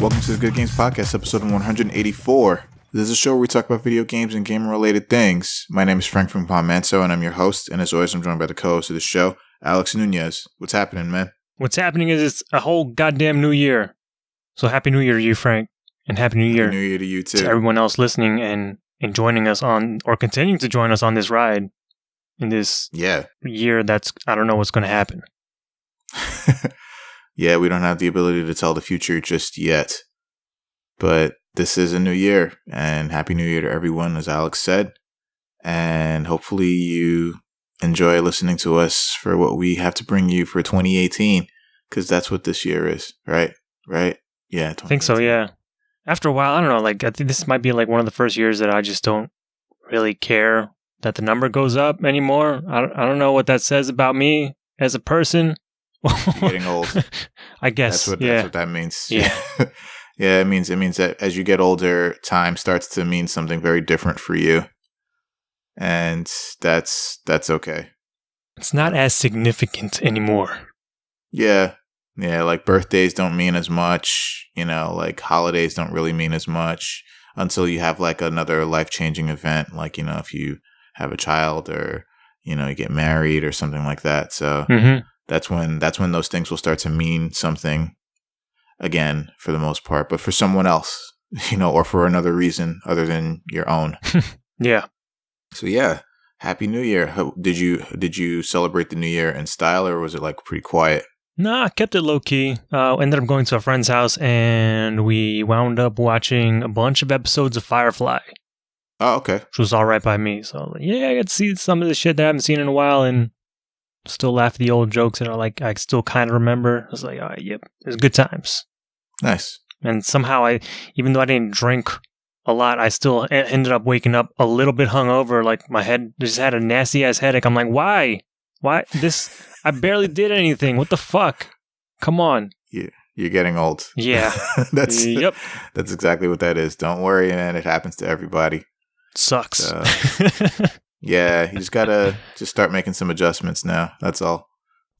Welcome to the Good Games Podcast, episode 184. This is a show where we talk about video games and game-related things. My name is Frank from Palmanso, and I'm your host. And as always, I'm joined by the co-host of the show, Alex Nunez. What's happening, man? What's happening is it's a whole goddamn new year. So Happy New Year to you, Frank. And Happy New Year. Happy New Year to you, too. To everyone else listening and joining us on, or continuing to join us on this ride in this year that's, I don't know what's going to happen. Yeah, we don't have the ability to tell the future just yet. But this is a new year, and Happy New Year to everyone, as Alex said. And hopefully you enjoy listening to us for what we have to bring you for 2018, because that's what this year is, right? Right? Yeah. I think so, yeah. After a while, I don't know, like, I think this might be like one of the first years that I just don't really care that the number goes up anymore. I don't know what that says about me as a person. You're getting old. I guess. That's what that means. Yeah. Yeah, it means that as you get older, time starts to mean something very different for you. And that's okay. It's not as significant anymore. Yeah. Yeah, like birthdays don't mean as much, like holidays don't really mean as much until you have like another life-changing event, like, if you have a child or, you get married or something like that. So that's when those things will start to mean something again for the most part, but for someone else, or for another reason other than your own. Yeah. So yeah, Happy New Year. Did you celebrate the New Year in style, or was it like pretty quiet? No, I kept it low key. Ended up going to a friend's house and we wound up watching a bunch of episodes of Firefly. Oh, okay. Which was all right by me. So yeah, I got to see some of the shit that I haven't seen in a while and still laugh at the old jokes that I still kind of remember. I was like, oh, yep, it was good times. Nice. And somehow even though I didn't drink a lot, I still ended up waking up a little bit hungover. Like my head just had a nasty ass headache. I'm like, why? This? I barely did anything. What the fuck? Come on. You're getting old. Yeah. That's exactly what that is. Don't worry, man. It happens to everybody. Sucks. Yeah, you just gotta start making some adjustments now. That's all.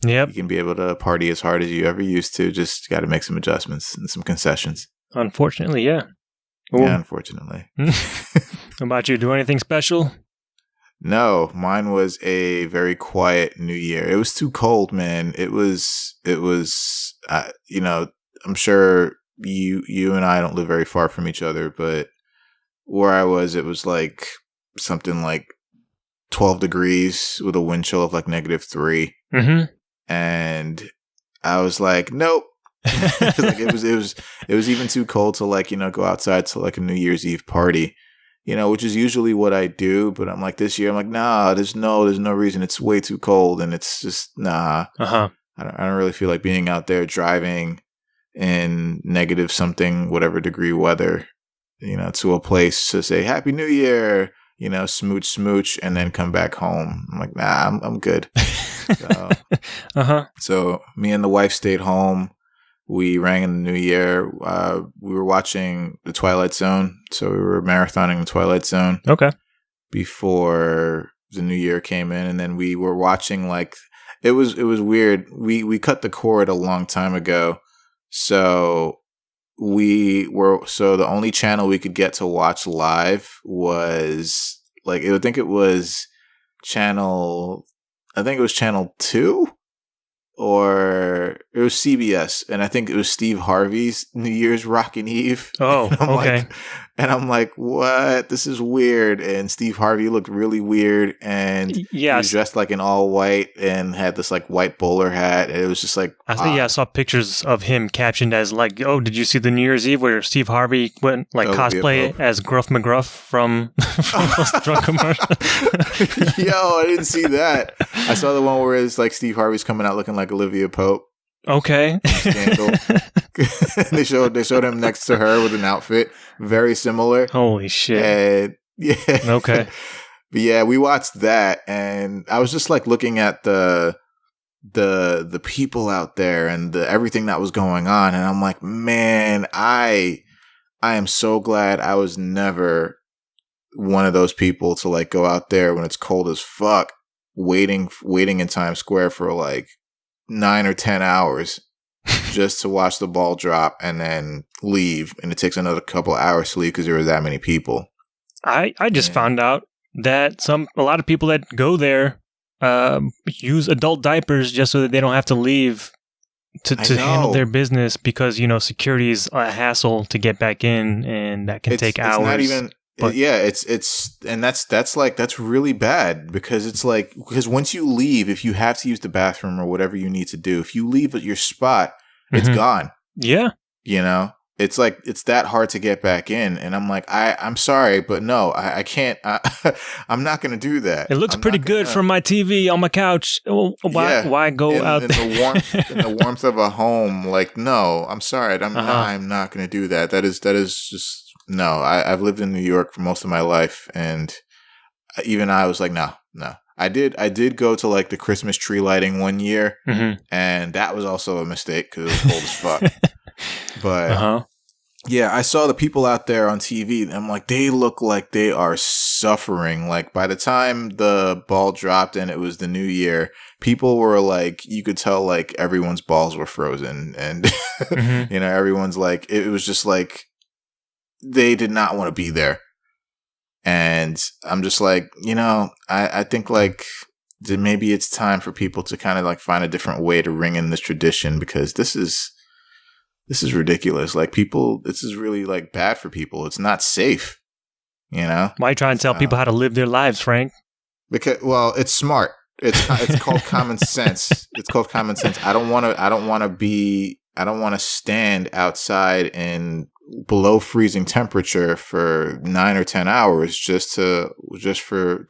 Yep. You can be able to party as hard as you ever used to. Just got to make some adjustments and some concessions. Unfortunately, yeah. Ooh. Yeah, unfortunately. How about you? Do anything special? No, mine was a very quiet New Year. It was too cold, man. It was. I'm sure you and I don't live very far from each other, but where I was, it was like something like 12 degrees with a wind chill of like -3. Mm-hmm. And I was like, nope. Like it was even too cold to like, go outside to like a New Year's Eve party, which is usually what I do. But I'm like, this year, I'm like, nah, there's no reason. It's way too cold. And it's just, nah. Uh-huh. I don't really feel like being out there driving in negative something, whatever degree weather, to a place to say Happy New Year, smooch, and then come back home. I'm like, nah, I'm good. So me and the wife stayed home. We rang in the New Year. We were watching The Twilight Zone, so we were marathoning The Twilight Zone. Okay. Before the New Year came in, and then we were watching like it was weird. We cut the cord a long time ago, so the only channel we could get to watch live was like I think it was channel 2. Or it was CBS, and I think it was Steve Harvey's New Year's Rockin' Eve. Oh, okay. I'm like, what? This is weird. And Steve Harvey looked really weird, and he was dressed like in all white and had this like white bowler hat. And it was just like, I saw pictures of him captioned as like, oh, did you see the New Year's Eve where Steve Harvey went like cosplay as Gruff McGruff from those drug commercials? Yo, I didn't see that. I saw the one where it's like Steve Harvey's coming out looking like Olivia Pope. Okay. Scandal. They showed him next to her with an outfit very similar. Holy shit. And yeah. Okay. But yeah, we watched that, and I was just like looking at the people out there and everything that was going on, and I'm like, man, I am so glad I was never one of those people to like go out there when it's cold as fuck, waiting in Times Square for like 9 or 10 hours just to watch the ball drop and then leave, and it takes another couple hours to leave because there were that many people. I just found out that a lot of people that go there use adult diapers just so that they don't have to leave to handle their business, because security is a hassle to get back in, and that can take hours. Not even. But that's really bad, because it's like, because once you leave, if you have to use the bathroom or whatever you need to do, if you leave at your spot, it's gone. Yeah. It's like, it's that hard to get back in. And I'm like, I'm sorry, but no, I can't. I'm not going to do that. It looks pretty good from my TV on my couch. Why go out there? In the warmth of a home? Like, no, I'm sorry. I'm not going to do that. That is just, no. I've lived in New York for most of my life. And even I was like, no. I did go to like the Christmas tree lighting one year. And that was also a mistake because it was cold as fuck. But yeah, I saw the people out there on TV, and I'm like, they look like they are suffering. Like, by the time the ball dropped and it was the new year, people were like, you could tell like everyone's balls were frozen, and everyone's like, it was just like they did not want to be there. And I'm just like, I think like maybe it's time for people to kind of like find a different way to ring in this tradition, because this is ridiculous. Like, this is really like bad for people. It's not safe, Why try and tell people how to live their lives, Frank? Because, well, it's smart. It's called common sense. It's called common sense. I don't want to stand outside in below freezing temperature for 9 or 10 hours just to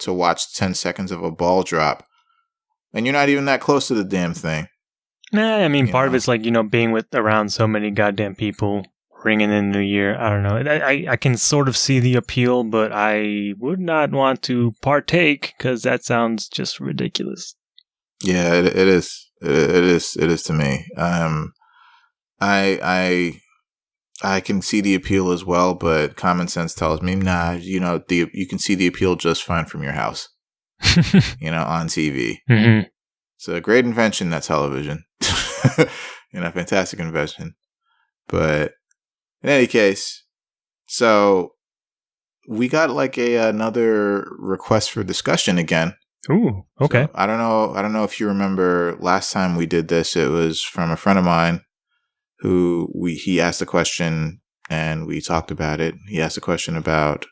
watch 10 seconds of a ball drop. And you're not even that close to the damn thing. Nah, I mean, part of it's like, being around so many goddamn people, ringing in New Year. I don't know. I can sort of see the appeal, but I would not want to partake, because that sounds just ridiculous. Yeah, it is. It is to me. I can see the appeal as well, but common sense tells me, nah, you can see the appeal just fine from your house, on TV. Mm-hmm. It's a great invention, that television. Fantastic invention. But in any case, so we got like another request for discussion again. Ooh, okay. So I don't know if you remember last time we did this. It was from a friend of mine who he asked a question and we talked about it. He asked a question about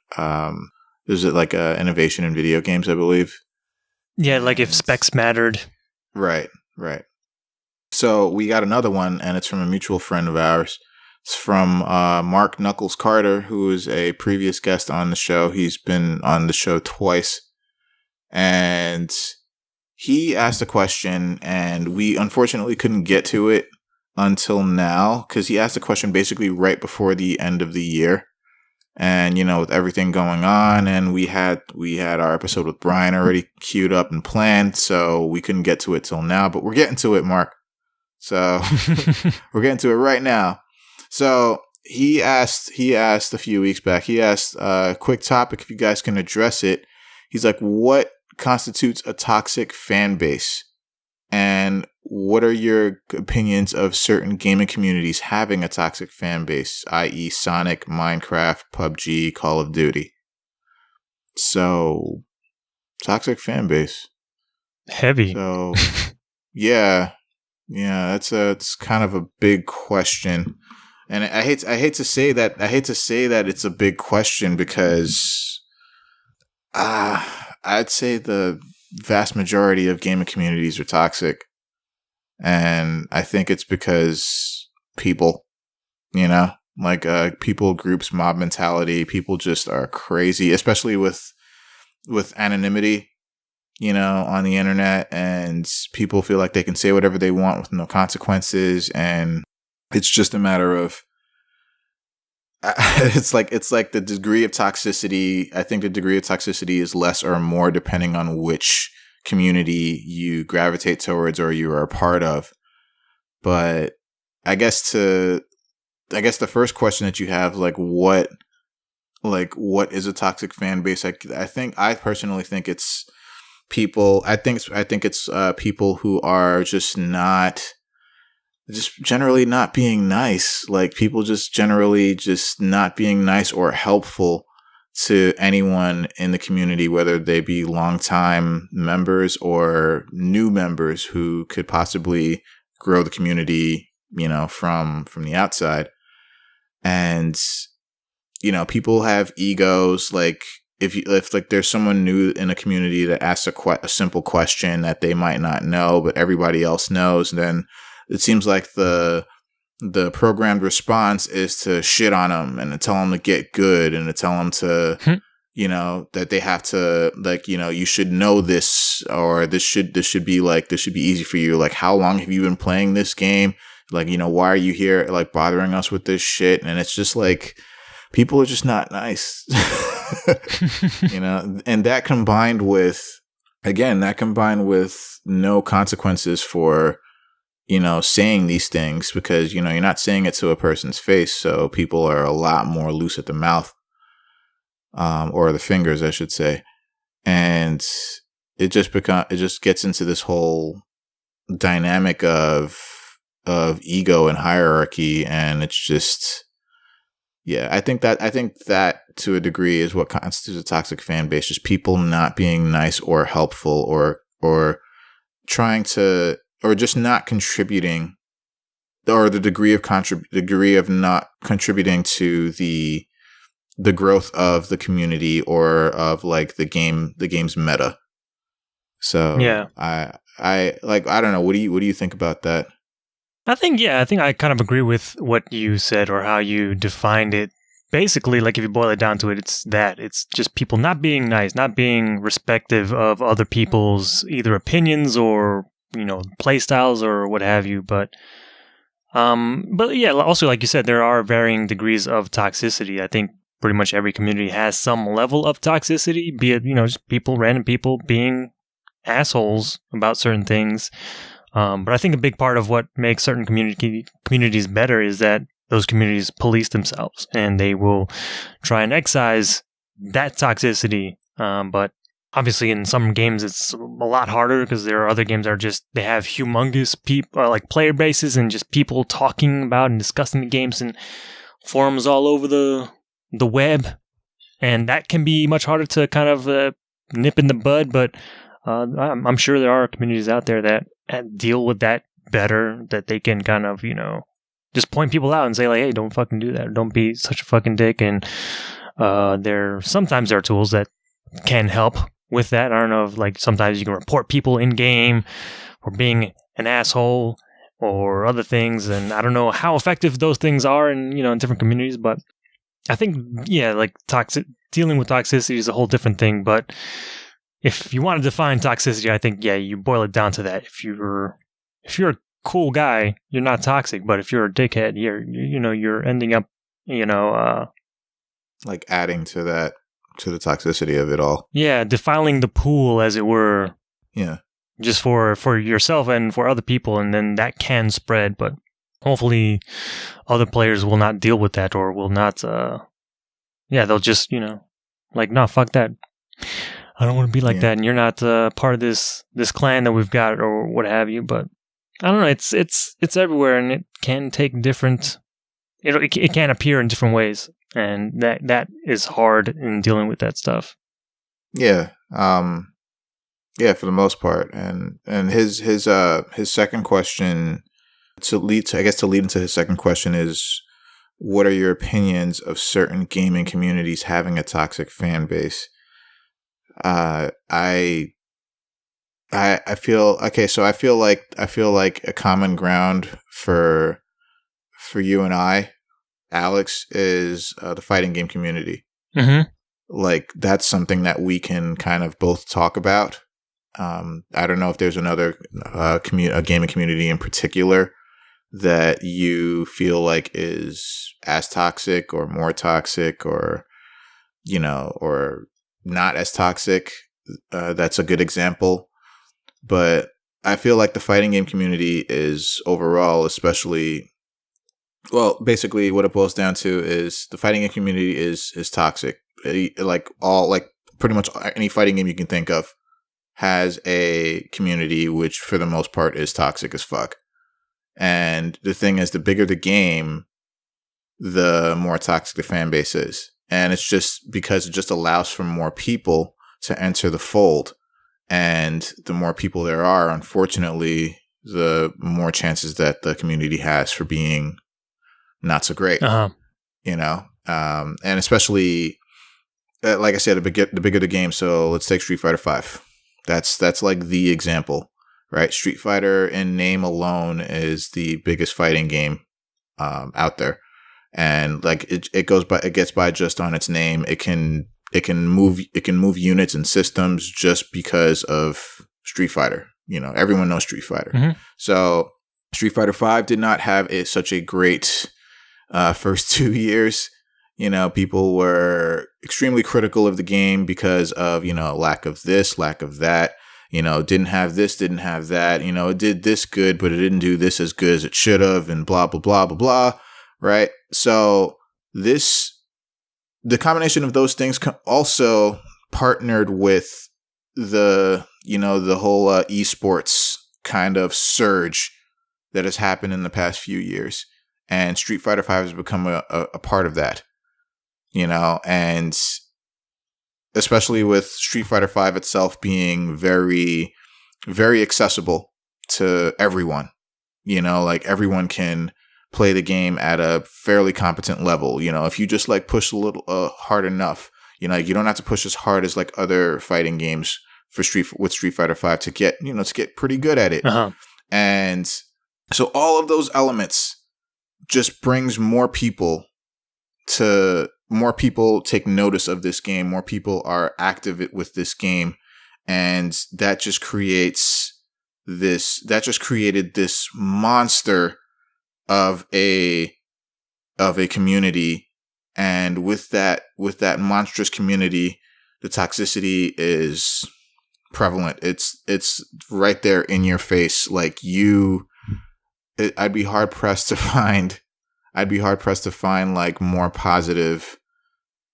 is it like innovation in video games, I believe. Yeah, like if specs mattered. Right. So we got another one, and it's from a mutual friend of ours. It's from Mark Knuckles Carter, who is a previous guest on the show. He's been on the show twice. And he asked a question, and we unfortunately couldn't get to it until now, because he asked a question basically right before the end of the year. And, with everything going on, and we had our episode with Brian already queued up and planned, so we couldn't get to it till now, but we're getting to it, Mark. So we're getting to it right now. So he asked a few weeks back, he asked a quick topic, if you guys can address it. He's like, what constitutes a toxic fan base? And what are your opinions of certain gaming communities having a toxic fan base, i.e. Sonic, Minecraft, PUBG, Call of Duty? So, toxic fan base. Heavy. So, yeah, it's kind of a big question. And I hate to say that it's a big question, because I'd say the vast majority of gaming communities are toxic. And I think it's because people, people, groups, mob mentality, people just are crazy, especially with anonymity, on the internet, and people feel like they can say whatever they want with no consequences. And it's just a matter of, it's like the degree of toxicity. I think the degree of toxicity is less or more depending on which community you gravitate towards or you are a part of. But I guess the first question that you have, what is a toxic fan base? I personally think it's people. I think it's people who are just not just generally not being nice. Like people just generally just not being nice or helpful to anyone in the community, whether they be longtime members or new members who could possibly grow the community, from the outside. And, people have egos. Like if like there's someone new in a community that asks a simple question that they might not know, but everybody else knows, then it seems like the programmed response is to shit on them and to tell them to get good and to tell them to, that they have to, like, you should know this, or this should be easy for you. Like, how long have you been playing this game? Like, why are you here, like, bothering us with this shit? And it's just like, people are just not nice, and that combined with no consequences for, saying these things, because, you're not saying it to a person's face. So people are a lot more loose at the mouth, or the fingers, I should say. And it just gets into this whole dynamic of ego and hierarchy. And it's just, yeah, I think that to a degree is what constitutes a toxic fan base. Just people not being nice or helpful, or trying to, or just not contributing, or the degree of not contributing to the growth of the community, or of like the game's meta. So yeah, I don't know. What do you think about that? I think I kind of agree with what you said, or how you defined it. Basically, like, if you boil it down to it, it's just people not being nice, not being respective of other people's either opinions or, play styles or what have you. But yeah, also, like you said, there are varying degrees of toxicity. I think pretty much every community has some level of toxicity, be it, just random people being assholes about certain things. But I think a big part of what makes certain communities better is that those communities police themselves, and they will try and excise that toxicity. But obviously, in some games, it's a lot harder, because there are other games that are just, they have humongous like player bases, and just people talking about and discussing the games, and forums all over the web, and that can be much harder to kind of nip in the bud. But I'm sure there are communities out there that deal with that better, that they can kind of, just point people out and say, like, hey, don't fucking do that, or don't be such a fucking dick. And sometimes there are tools that can help with that. I don't know if, like, sometimes you can report people in game for being an asshole or other things, and I don't know how effective those things are in different communities. But I think, yeah, like, dealing with toxicity is a whole different thing. But if you want to define toxicity, I think, yeah, you boil it down to that. If you're a cool guy, you're not toxic. But if you're a dickhead, you're ending up, like adding to the toxicity of it all. Yeah, defiling the pool, as it were. Yeah. Just for yourself and for other people, and then that can spread. But hopefully, other players will not deal with that, or will not. They'll just, like, no, fuck that. I don't want to be like that, and you're not part of this clan that we've got, or what have you. But I don't know. It's everywhere, and it can take different. It can appear in different ways, and that is hard in dealing with that stuff. Yeah. Yeah, for the most part, and his second question to lead into his second question is, what are your opinions of certain gaming communities having a toxic fan base? I feel like a common ground for you and I, Alex, is the fighting game community. Mm-hmm. Like, that's something that we can kind of both talk about. I don't know if there's another a gaming community in particular that you feel like is as toxic or more toxic, or or not as toxic. That's a good example. But I feel like the fighting game community is overall, basically what it boils down to is the fighting game community is toxic. Pretty much any fighting game you can think of has a community which for the most part is toxic as fuck. And the thing is, the bigger the game, the more toxic the fan base is. And it's just because it just allows for more people to enter the fold. And the more people there are, unfortunately, the more chances that the community has for being not so great. You know? And especially, like I said, the bigger the game. So let's take Street Fighter V. That's like the example, right? Street Fighter in name alone is the biggest fighting game out there. And like it gets by just on its name. It can move units and systems just because of Street Fighter. You know, everyone knows Street Fighter. Mm-hmm. So Street Fighter V did not have such a great first 2 years. You know, people were extremely critical of the game because of, you know, lack of this, lack of that. You know, didn't have this, didn't have that. You know, it did this good, but it didn't do this as good as it should have, and blah, blah, blah, blah, blah. Right? So the combination of those things also partnered with the whole esports kind of surge that has happened in the past few years. And Street Fighter V has become a part of that, you know, and especially with Street Fighter V itself being very, very accessible to everyone, you know, like everyone can play the game at a fairly competent level. You know, if you just like push a little hard enough, you know, you don't have to push as hard as like other fighting games with Street Fighter V to get pretty good at it. And so all of those elements just brings more people take notice of this game. More people are active with this game. And that just created this monster of a community. And with that monstrous community, the toxicity is prevalent. It's right there in your face. Like I'd be hard pressed to find like more positive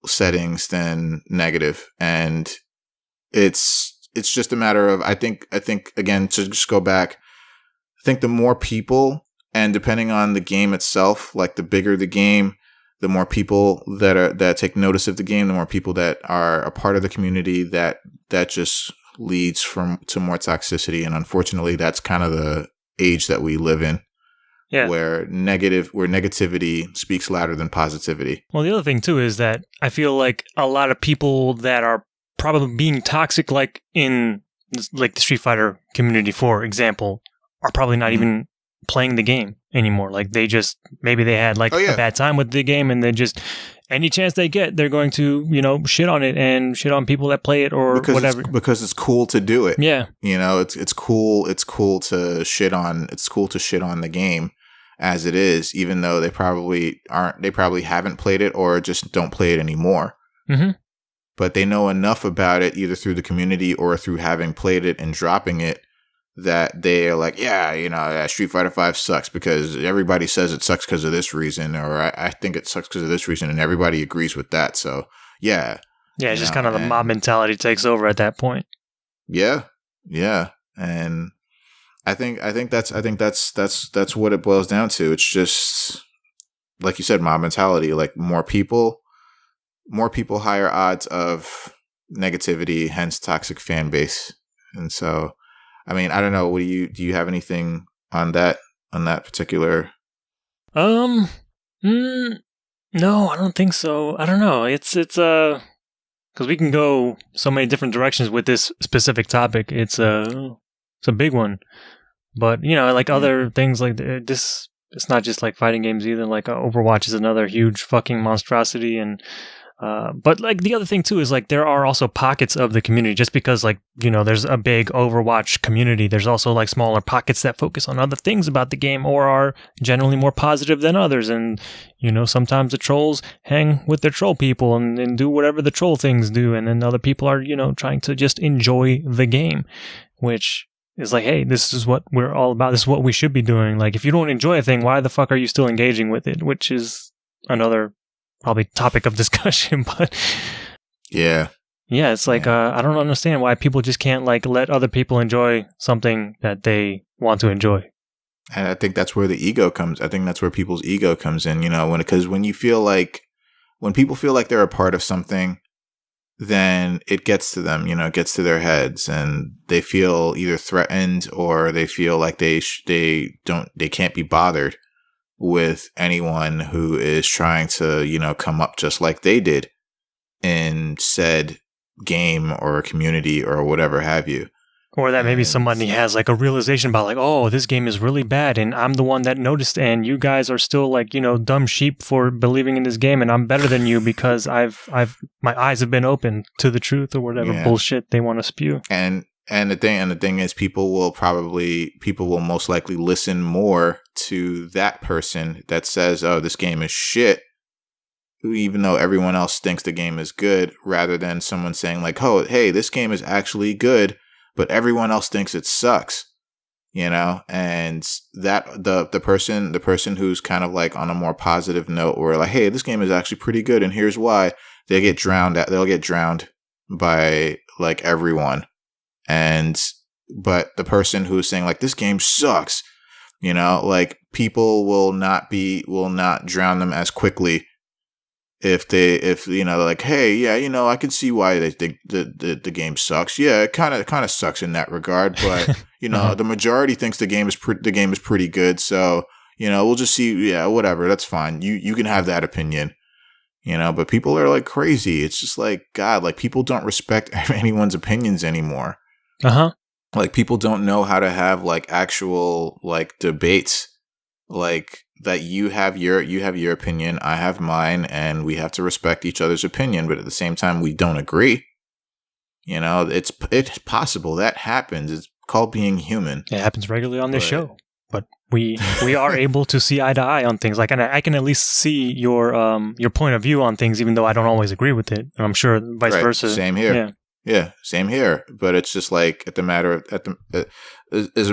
settings than negative. And it's just a matter of, I think again, to just go back, I think the more people, and depending on the game itself, like the bigger the game, the more people that take notice of the game, the more people that are a part of the community, that just leads to more toxicity. And unfortunately, that's kind of the age that we live in. Yeah. Where negativity speaks louder than positivity. Well, the other thing too is that I feel like a lot of people that are probably being toxic, like in like the Street Fighter community, for example, are probably not even playing the game anymore. Like maybe they had like a bad time with the game, and then just any chance they get, they're going to, you know, shit on it and shit on people that play it or whatever. Because it's cool to do it. Yeah. You know, it's cool to shit on the game as it is, even though they probably haven't played it or just don't play it anymore. Mm-hmm. But they know enough about it, either through the community or through having played it and dropping it, that they are like, Street Fighter V sucks because everybody says it sucks because of this reason, or I think it sucks because of this reason, and everybody agrees with that. So yeah, it's just kind of the mob mentality takes over at that point. Yeah, and I think that's what it boils down to. It's just like you said, mob mentality. Like more people, higher odds of negativity, hence toxic fan base, and so. I mean, I don't know. Do you have anything on that particular? No, I don't think so. I don't know. It's because we can go so many different directions with this specific topic. It's a big one, but you know, like other things like this, it's not just like fighting games either. Like Overwatch is another huge fucking monstrosity, and but like the other thing too is like there are also pockets of the community. Just because like, you know, there's a big Overwatch community, there's also like smaller pockets that focus on other things about the game or are generally more positive than others. And you know, sometimes the trolls hang with their troll people and do whatever the troll things do, and then other people are, you know, trying to just enjoy the game, which is like, hey, this is what we're all about, this is what we should be doing. Like, if you don't enjoy a thing, why the fuck are you still engaging with it? Which is another probably topic of discussion, but yeah, it's like I don't understand why people just can't like let other people enjoy something that they want to enjoy. And I think that's where the ego comes. I think that's where people's ego comes in, because when people feel like they're a part of something, then it gets to them, it gets to their heads, and they feel either threatened or they feel like they can't be bothered with anyone who is trying to, come up just like they did in said game or community or whatever have you. Or that maybe somebody has like a realization about like, oh, this game is really bad and I'm the one that noticed and you guys are still like, dumb sheep for believing in this game and I'm better than you because my eyes have been open to the truth or whatever bullshit they want to spew. And the thing is people will most likely listen more to that person that says, oh, this game is shit, even though everyone else thinks the game is good, rather than someone saying like, oh, hey, this game is actually good, but everyone else thinks it sucks, and that the person who's kind of like on a more positive note, or like, hey, this game is actually pretty good, and here's why, they'll get drowned by like everyone, but the person who's saying like, this game sucks, like people will not drown them as quickly if like, hey, yeah, I can see why they think the game sucks. Yeah, it kind of sucks in that regard, but the majority thinks the game is pretty good. So we'll just see. Yeah, whatever, that's fine. You can have that opinion. But people are like crazy. It's just like, God, like people don't respect anyone's opinions anymore. Like people don't know how to have like actual like debates, like that you have your opinion, I have mine, and we have to respect each other's opinion, but at the same time we don't agree. It's possible that happens. It's called being human. It happens regularly on this show. But we are able to see eye to eye on things. Like, and I can at least see your point of view on things, even though I don't always agree with it. And I'm sure vice versa. Same here. Yeah, same here. But it's just like as a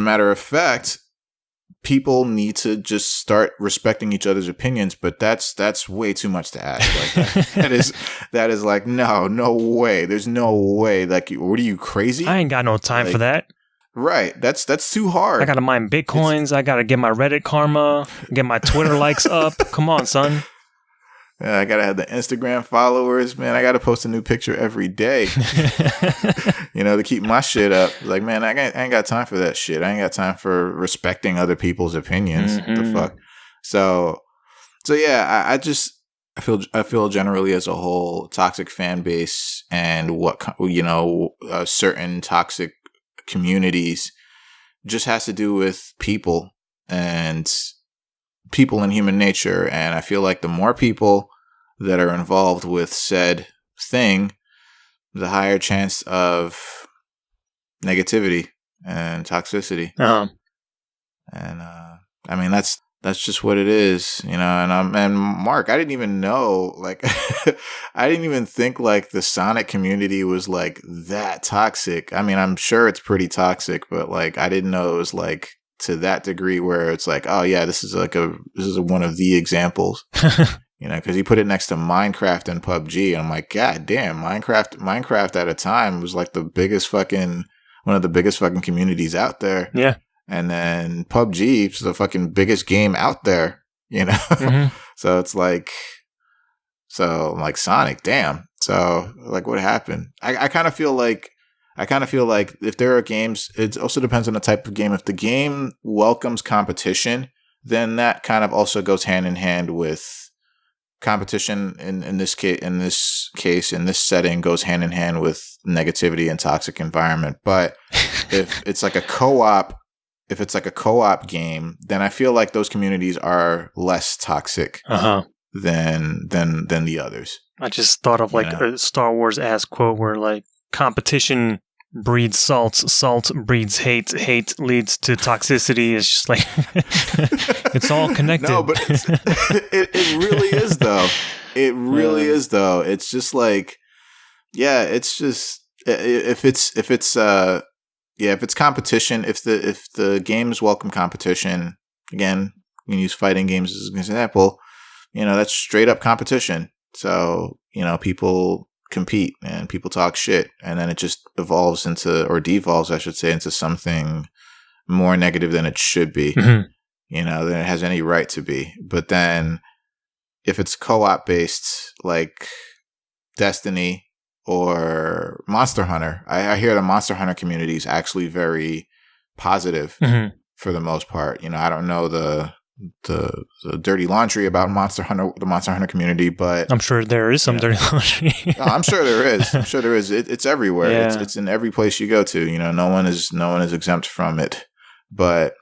matter of fact, people need to just start respecting each other's opinions, but that's way too much to ask. Like that is like, no way. There's no way. Like, what are you, crazy? I ain't got no time for that. Right. That's too hard. I gotta mine Bitcoins. I gotta get my Reddit karma, get my Twitter likes up. Come on, son. Yeah, I gotta have the Instagram followers, man. I gotta post a new picture every day, to keep my shit up. Like, man, I ain't got time for that shit. I ain't got time for respecting other people's opinions. The fuck. So yeah, I feel generally as a whole, toxic fan base and certain toxic communities just has to do with people and human nature. And I feel like the more people that are involved with said thing, the higher chance of negativity and toxicity. And I mean, that's just what it is, and Mark, I didn't even know, like, I didn't even think like the Sonic community was like that toxic. I mean, I'm sure it's pretty toxic, but like, I didn't know it was like to that degree where it's like, oh yeah, this is one of the examples, because he put it next to Minecraft and PUBG, and I'm like, God damn, Minecraft at a time was like one of the biggest fucking communities out there. Yeah. And then PUBG is the fucking biggest game out there, So it's like, I'm like, Sonic, damn. So like, what happened? I kind of feel like if there are games, it also depends on the type of game. If the game welcomes competition, then that kind of also goes hand in hand with competition. In this setting, goes hand in hand with negativity and toxic environment. But if it's like a co-op game, then I feel like those communities are less toxic than the others. I just thought of like a Star Wars ass quote where like, competition breeds salt, salt breeds hate, hate leads to toxicity. It's just like, it's all connected. No, but it really is though. It really is though. It's just like, yeah, it's just, if it's competition, if the games welcome competition, again, you can use fighting games as an example, that's straight up competition. So, people compete and people talk shit, and then it just devolves, I should say, into something more negative than it should be. than it has any right to be. But then if it's co-op based, like Destiny or Monster Hunter, I hear the Monster Hunter community is actually very positive for the most part. I don't know the dirty laundry about the Monster Hunter community, but I'm sure there is some dirty laundry. I'm sure there is. It's everywhere. Yeah. It's in every place you go to. No one is exempt from it. But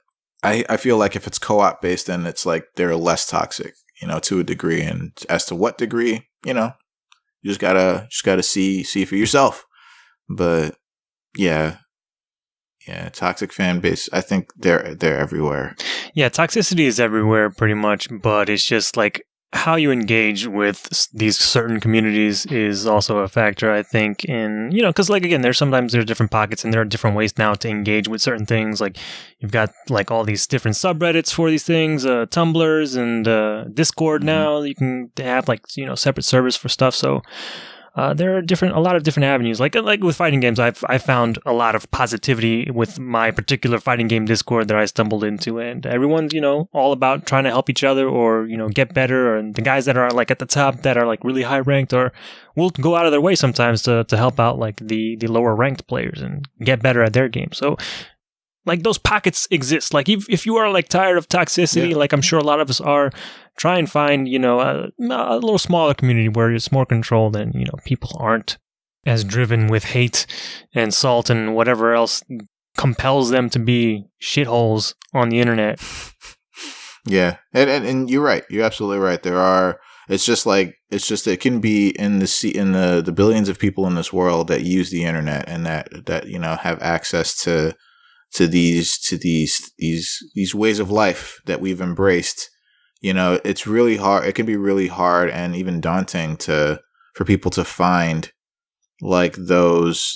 I feel like if it's co-op based, then it's like they're less toxic, to a degree. And as to what degree, you just gotta see for yourself. But yeah, toxic fan base. I think they're everywhere. Yeah, toxicity is everywhere pretty much, but it's just like how you engage with these certain communities is also a factor, I think, in, because like, again, there's different pockets and there are different ways now to engage with certain things. Like you've got like all these different subreddits for these things, Tumblrs and Discord now. You can have like, separate servers for stuff. So there are a lot of different avenues. Like with fighting games, I found a lot of positivity with my particular fighting game Discord that I stumbled into, and everyone's all about trying to help each other or get better. And the guys that are like at the top that are like really high ranked will go out of their way sometimes to help out like the lower ranked players and get better at their game. So like those pockets exist. Like if you are like tired of toxicity, like I'm sure a lot of us are, try and find, a little smaller community where it's more controlled and, people aren't as driven with hate and salt and whatever else compels them to be shitholes on the internet. Yeah. And you're right. You're absolutely right. It can be in the billions of people in this world that use the internet and that have access to these ways of life that we've embraced. It's really hard. It can be really hard and even daunting for people to find like those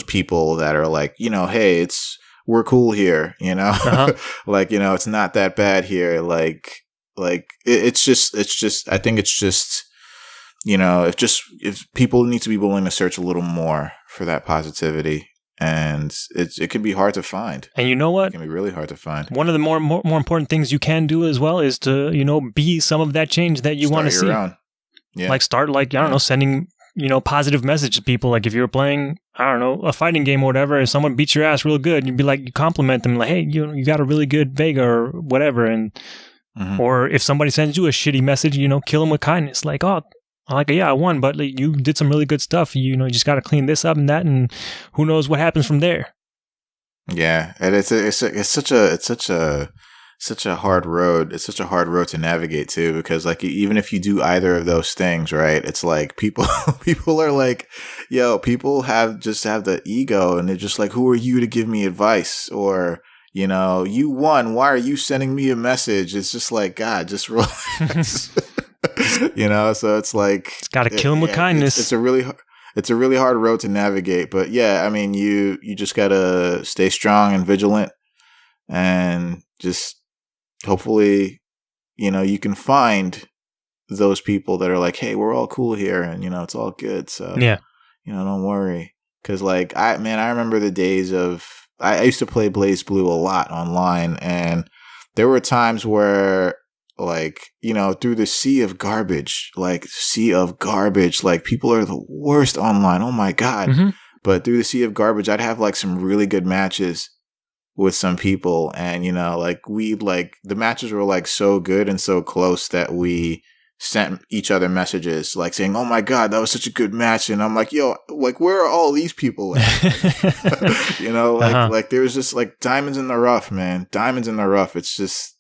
people that are like, hey, we're cool here, like, it's not that bad here. Like it's just, I think it's just, if people need to be willing to search a little more for that positivity. And it can be hard to find. And you know what? It can be really hard to find. One of the more important things you can do as well is to, be some of that change that you want to see. Yeah. Like start like, I don't know, sending, positive message to people. Like if you're playing, I don't know, a fighting game or whatever, and someone beats your ass real good, you'd be like, you compliment them like, hey, you got a really good Vega or whatever. And, or if somebody sends you a shitty message, kill them with kindness. Like, oh, I won, but like, you did some really good stuff. You just got to clean this up and that, and who knows what happens from there. Yeah, and it's such a hard road. It's such a hard road to navigate too, because like even if you do either of those things, right? It's like people are like, people have the ego, and they're just like, who are you to give me advice? Or you won. Why are you sending me a message? It's just like, God, just relax. So it's like it's got to kill him with kindness. It's a really hard road to navigate, but yeah, I mean, you just gotta stay strong and vigilant, and just hopefully, you can find those people that are like, hey, we're all cool here, and it's all good. So yeah, don't worry, because like I remember the days of I used to play Blaze Blue a lot online, and there were times where, like, through the sea of garbage, like people are the worst online. Oh my God. But through the sea of garbage, I'd have like some really good matches with some people. And, the matches were like so good and so close that we sent each other messages like saying, oh my God, that was such a good match. And I'm like, yo, like, where are all these people at? Like there's just like diamonds in the rough, man. Diamonds in the rough. It's just,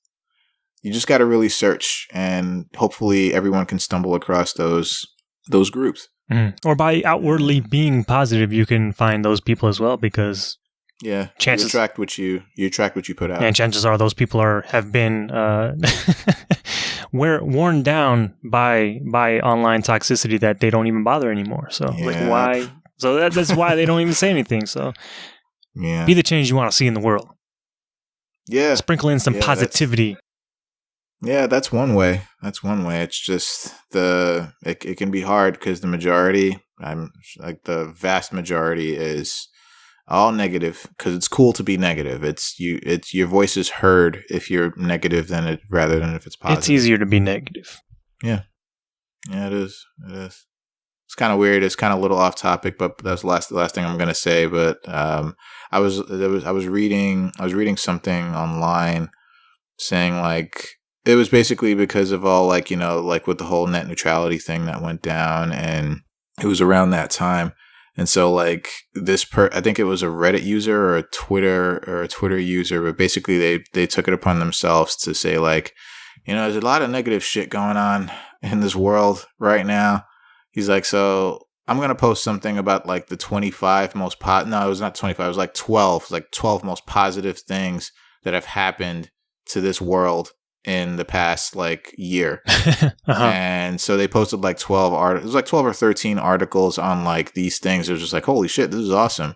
you just got to really search, and hopefully everyone can stumble across those groups. Or by outwardly being positive, you can find those people as well, because chances you attract what you put out, and chances are those people have been worn down by online toxicity that they don't even bother anymore. So like why? So that's why they don't even say anything. So be the change you want to see in the world. Yeah, sprinkle in some positivity. Yeah, that's one way. It's just it can be hard because the vast majority is all negative, because it's cool to be negative. It's your voice is heard if you're negative rather than if it's positive. It's easier to be negative. Yeah, it is. It's kind of weird. It's kind of a little off topic, but that's the last thing I'm gonna say. But I was reading something online saying like it was basically because of all like like with the whole net neutrality thing that went down, and it was around that time. And so like I think it was a Reddit user or a Twitter user, but basically they took it upon themselves to say like, there's a lot of negative shit going on in this world right now. He's like, so I'm going to post something about like the 25 most no, it was not 25. It was like 12. It was like 12 most positive things that have happened to this world in the past like year. And so they posted like 12 articles. It was like 12 or 13 articles on like these things. It was just like, holy shit, this is awesome.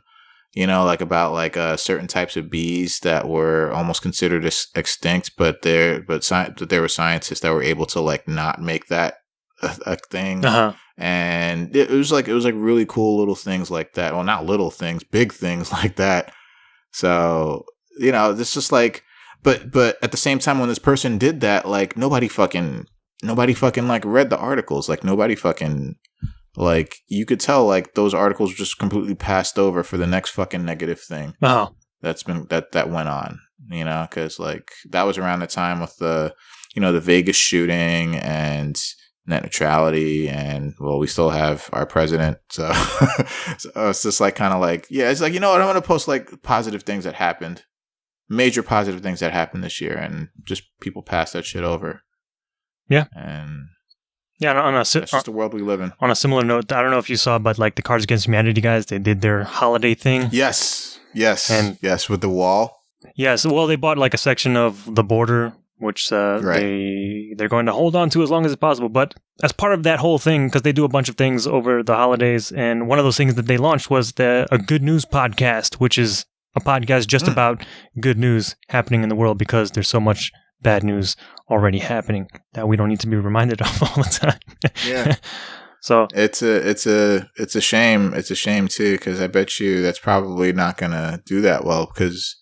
Like about like certain types of bees that were almost considered extinct, but there were scientists that were able to like not make that a thing. And it was like really cool little things like that. Well, not little things, big things like that. So, this just like, but at the same time, when this person did that, like nobody fucking like read the articles. Like nobody fucking like, you could tell like those articles just completely passed over for the next fucking negative thing. That went on, cause like that was around the time with the, the Vegas shooting and net neutrality, and well, we still have our president. So, so it's just like kind of like, yeah, it's like, I'm going to post like positive things that happened. Major positive things that happened this year, and just people pass that shit over. Yeah. And that's just the world we live in. On a similar note, I don't know if you saw, but like the Cards Against Humanity guys, they did their holiday thing. Yes, with the wall. Yes, well, they bought like a section of the border, which they're going to hold on to as long as it's possible. But as part of that whole thing, because they do a bunch of things over the holidays, and one of those things that they launched was a good news podcast, which is a podcast just about good news happening in the world, because there's so much bad news already happening that we don't need to be reminded of all the time. Yeah. So it's a shame. It's a shame too, because I bet you that's probably not gonna do that well, because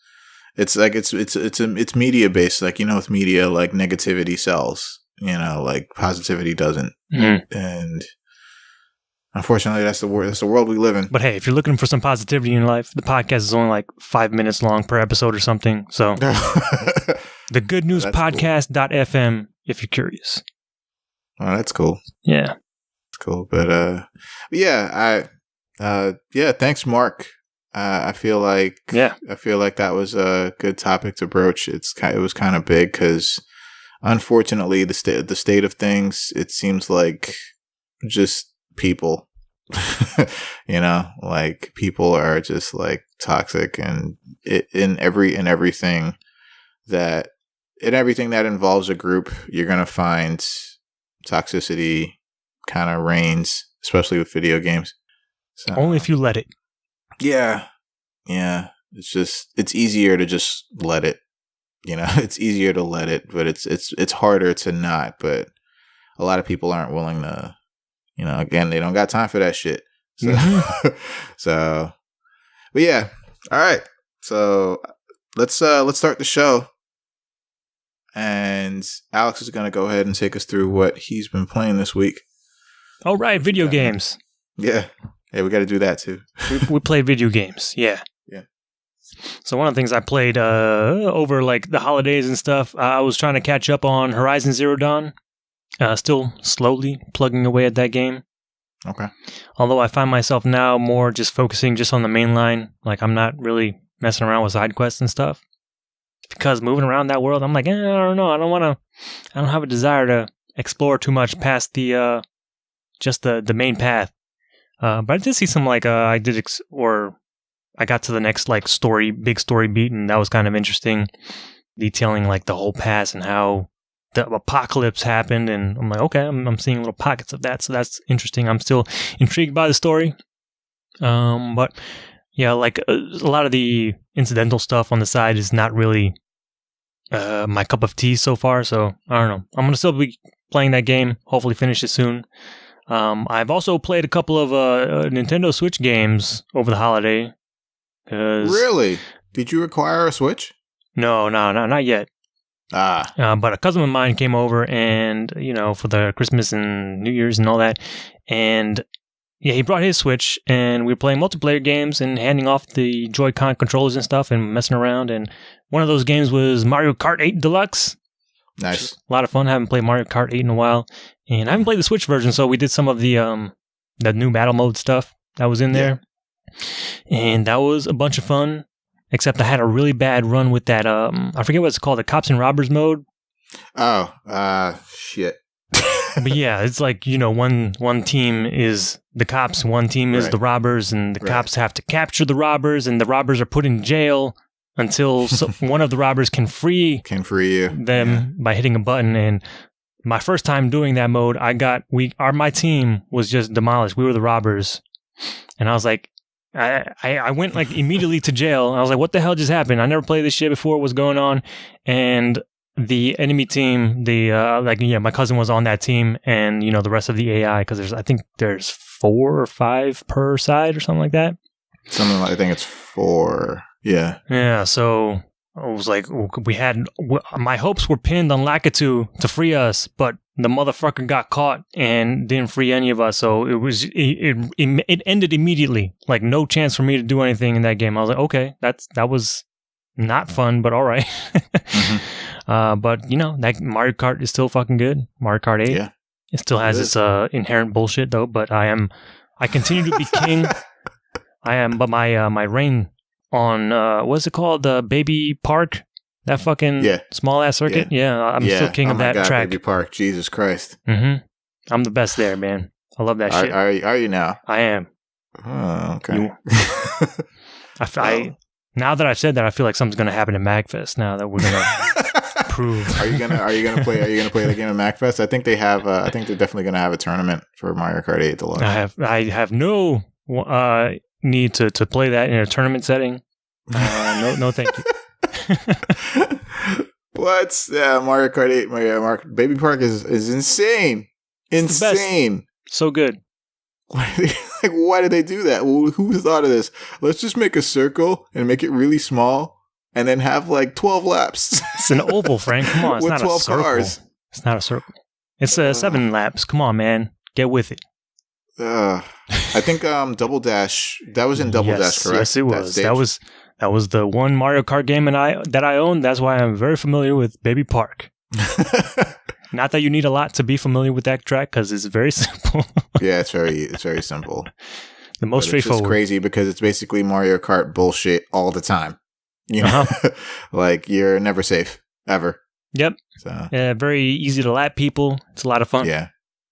it's like it's media based. Like, with media, like negativity sells. Like positivity doesn't. And unfortunately, that's the world we live in. But hey, if you're looking for some positivity in life, the podcast is only like 5 minutes long per episode or something. So, the Good News Podcast.fm if you're curious. Oh, that's cool. Yeah, it's cool. But thanks, Mark. I feel like that was a good topic to broach. It was kind of big because, unfortunately, the state of things, it seems like just people. Like people are just like toxic, and in everything that involves a group, you're gonna find toxicity kind of reigns, especially with video games. So, only if you let it. Yeah. It's easier to just let it. It's easier to let it, but it's harder to not. But a lot of people aren't willing to. Again, they don't got time for that shit. So, but yeah. All right. So let's start the show. And Alex is going to go ahead and take us through what he's been playing this week. All right. Video games. Yeah. Hey, we got to do that too. we play video games. Yeah. Yeah. So one of the things I played over like the holidays and stuff, I was trying to catch up on Horizon Zero Dawn. Still slowly plugging away at that game. Okay. Although I find myself now more just focusing just on the main line. Like, I'm not really messing around with side quests and stuff. Because moving around that world, I'm like, I don't know. I don't have a desire to explore too much past the just the main path. But I did see some like I got to the next like big story beat, and that was kind of interesting, detailing like the whole past and how the apocalypse happened. And I'm like, okay, I'm seeing little pockets of that, so that's interesting. I'm still intrigued by the story. But yeah, like a lot of the incidental stuff on the side is not really my cup of tea so far. So I don't know. I'm gonna still be playing that game. Hopefully, finish it soon. I've also played a couple of Nintendo Switch games over the holiday. Really? Did you require a Switch? No, not yet. But a cousin of mine came over and, for the Christmas and New Year's and all that. And yeah, he brought his Switch and we were playing multiplayer games and handing off the Joy-Con controllers and stuff and messing around. And one of those games was Mario Kart 8 Deluxe. Nice. A lot of fun. I haven't played Mario Kart 8 in a while. And I haven't played the Switch version, so we did some of the new battle mode stuff that was in there. And that was a bunch of fun. Except I had a really bad run with that, I forget what it's called, the Cops and Robbers mode. Oh, shit. But yeah, it's like, one team is the cops, one team is the robbers, and the cops have to capture the robbers, and the robbers are put in jail until one of the robbers can free you them by hitting a button. And my first time doing that mode, my team was just demolished. We were the robbers. And I was like, I went like immediately to jail. I was like, what the hell just happened? I never played this shit before. What's going on? And the enemy team, my cousin was on that team, and the rest of the AI, because I think there's 4 or 5 per side or something like that. I think it's 4. Yeah. Yeah. So I was like, my hopes were pinned on Lakitu to free us, but the motherfucker got caught and didn't free any of us. So it ended immediately. Like, no chance for me to do anything in that game. I was like, okay, that was not fun, but all right. Mm-hmm. But that Mario Kart is still fucking good. Mario Kart 8. Yeah. It still has its inherent bullshit though, but I continue to be king. But my reign on what's it called? The Baby Park? That fucking small ass circuit? Yeah, I'm still king of that track. Baby Park, Jesus Christ. Mm-hmm. I'm the best there, man. I love that shit. Are you now? I am. Oh, okay. Now that I've said that, I feel like something's gonna happen at MagFest. Now that we're gonna prove. Are you gonna play the game at MagFest? I think they have. I think they're definitely gonna have a tournament for Mario Kart 8 Deluxe. I have no need to play that in a tournament setting. No, thank you. What? Yeah, Mario Kart 8. Baby Park is insane. Insane. So good. Why did they do that? Who thought of this? Let's just make a circle and make it really small, and then have like 12 laps. It's an oval, Frank. Come on, it's not 12 a circle. Cars. It's not a circle. It's 7 laps. Come on, man, get with it. I think Double Dash. That was in Double Dash, correct? Yes, it was. That was the one Mario Kart game that I owned. That's why I'm very familiar with Baby Park. Not that you need a lot to be familiar with that track, because it's very simple. Yeah, it's very simple. The most straightforward. It's crazy because it's basically Mario Kart bullshit all the time. Like, you're never safe ever. Yep. So. Very easy to lap people. It's a lot of fun. Yeah.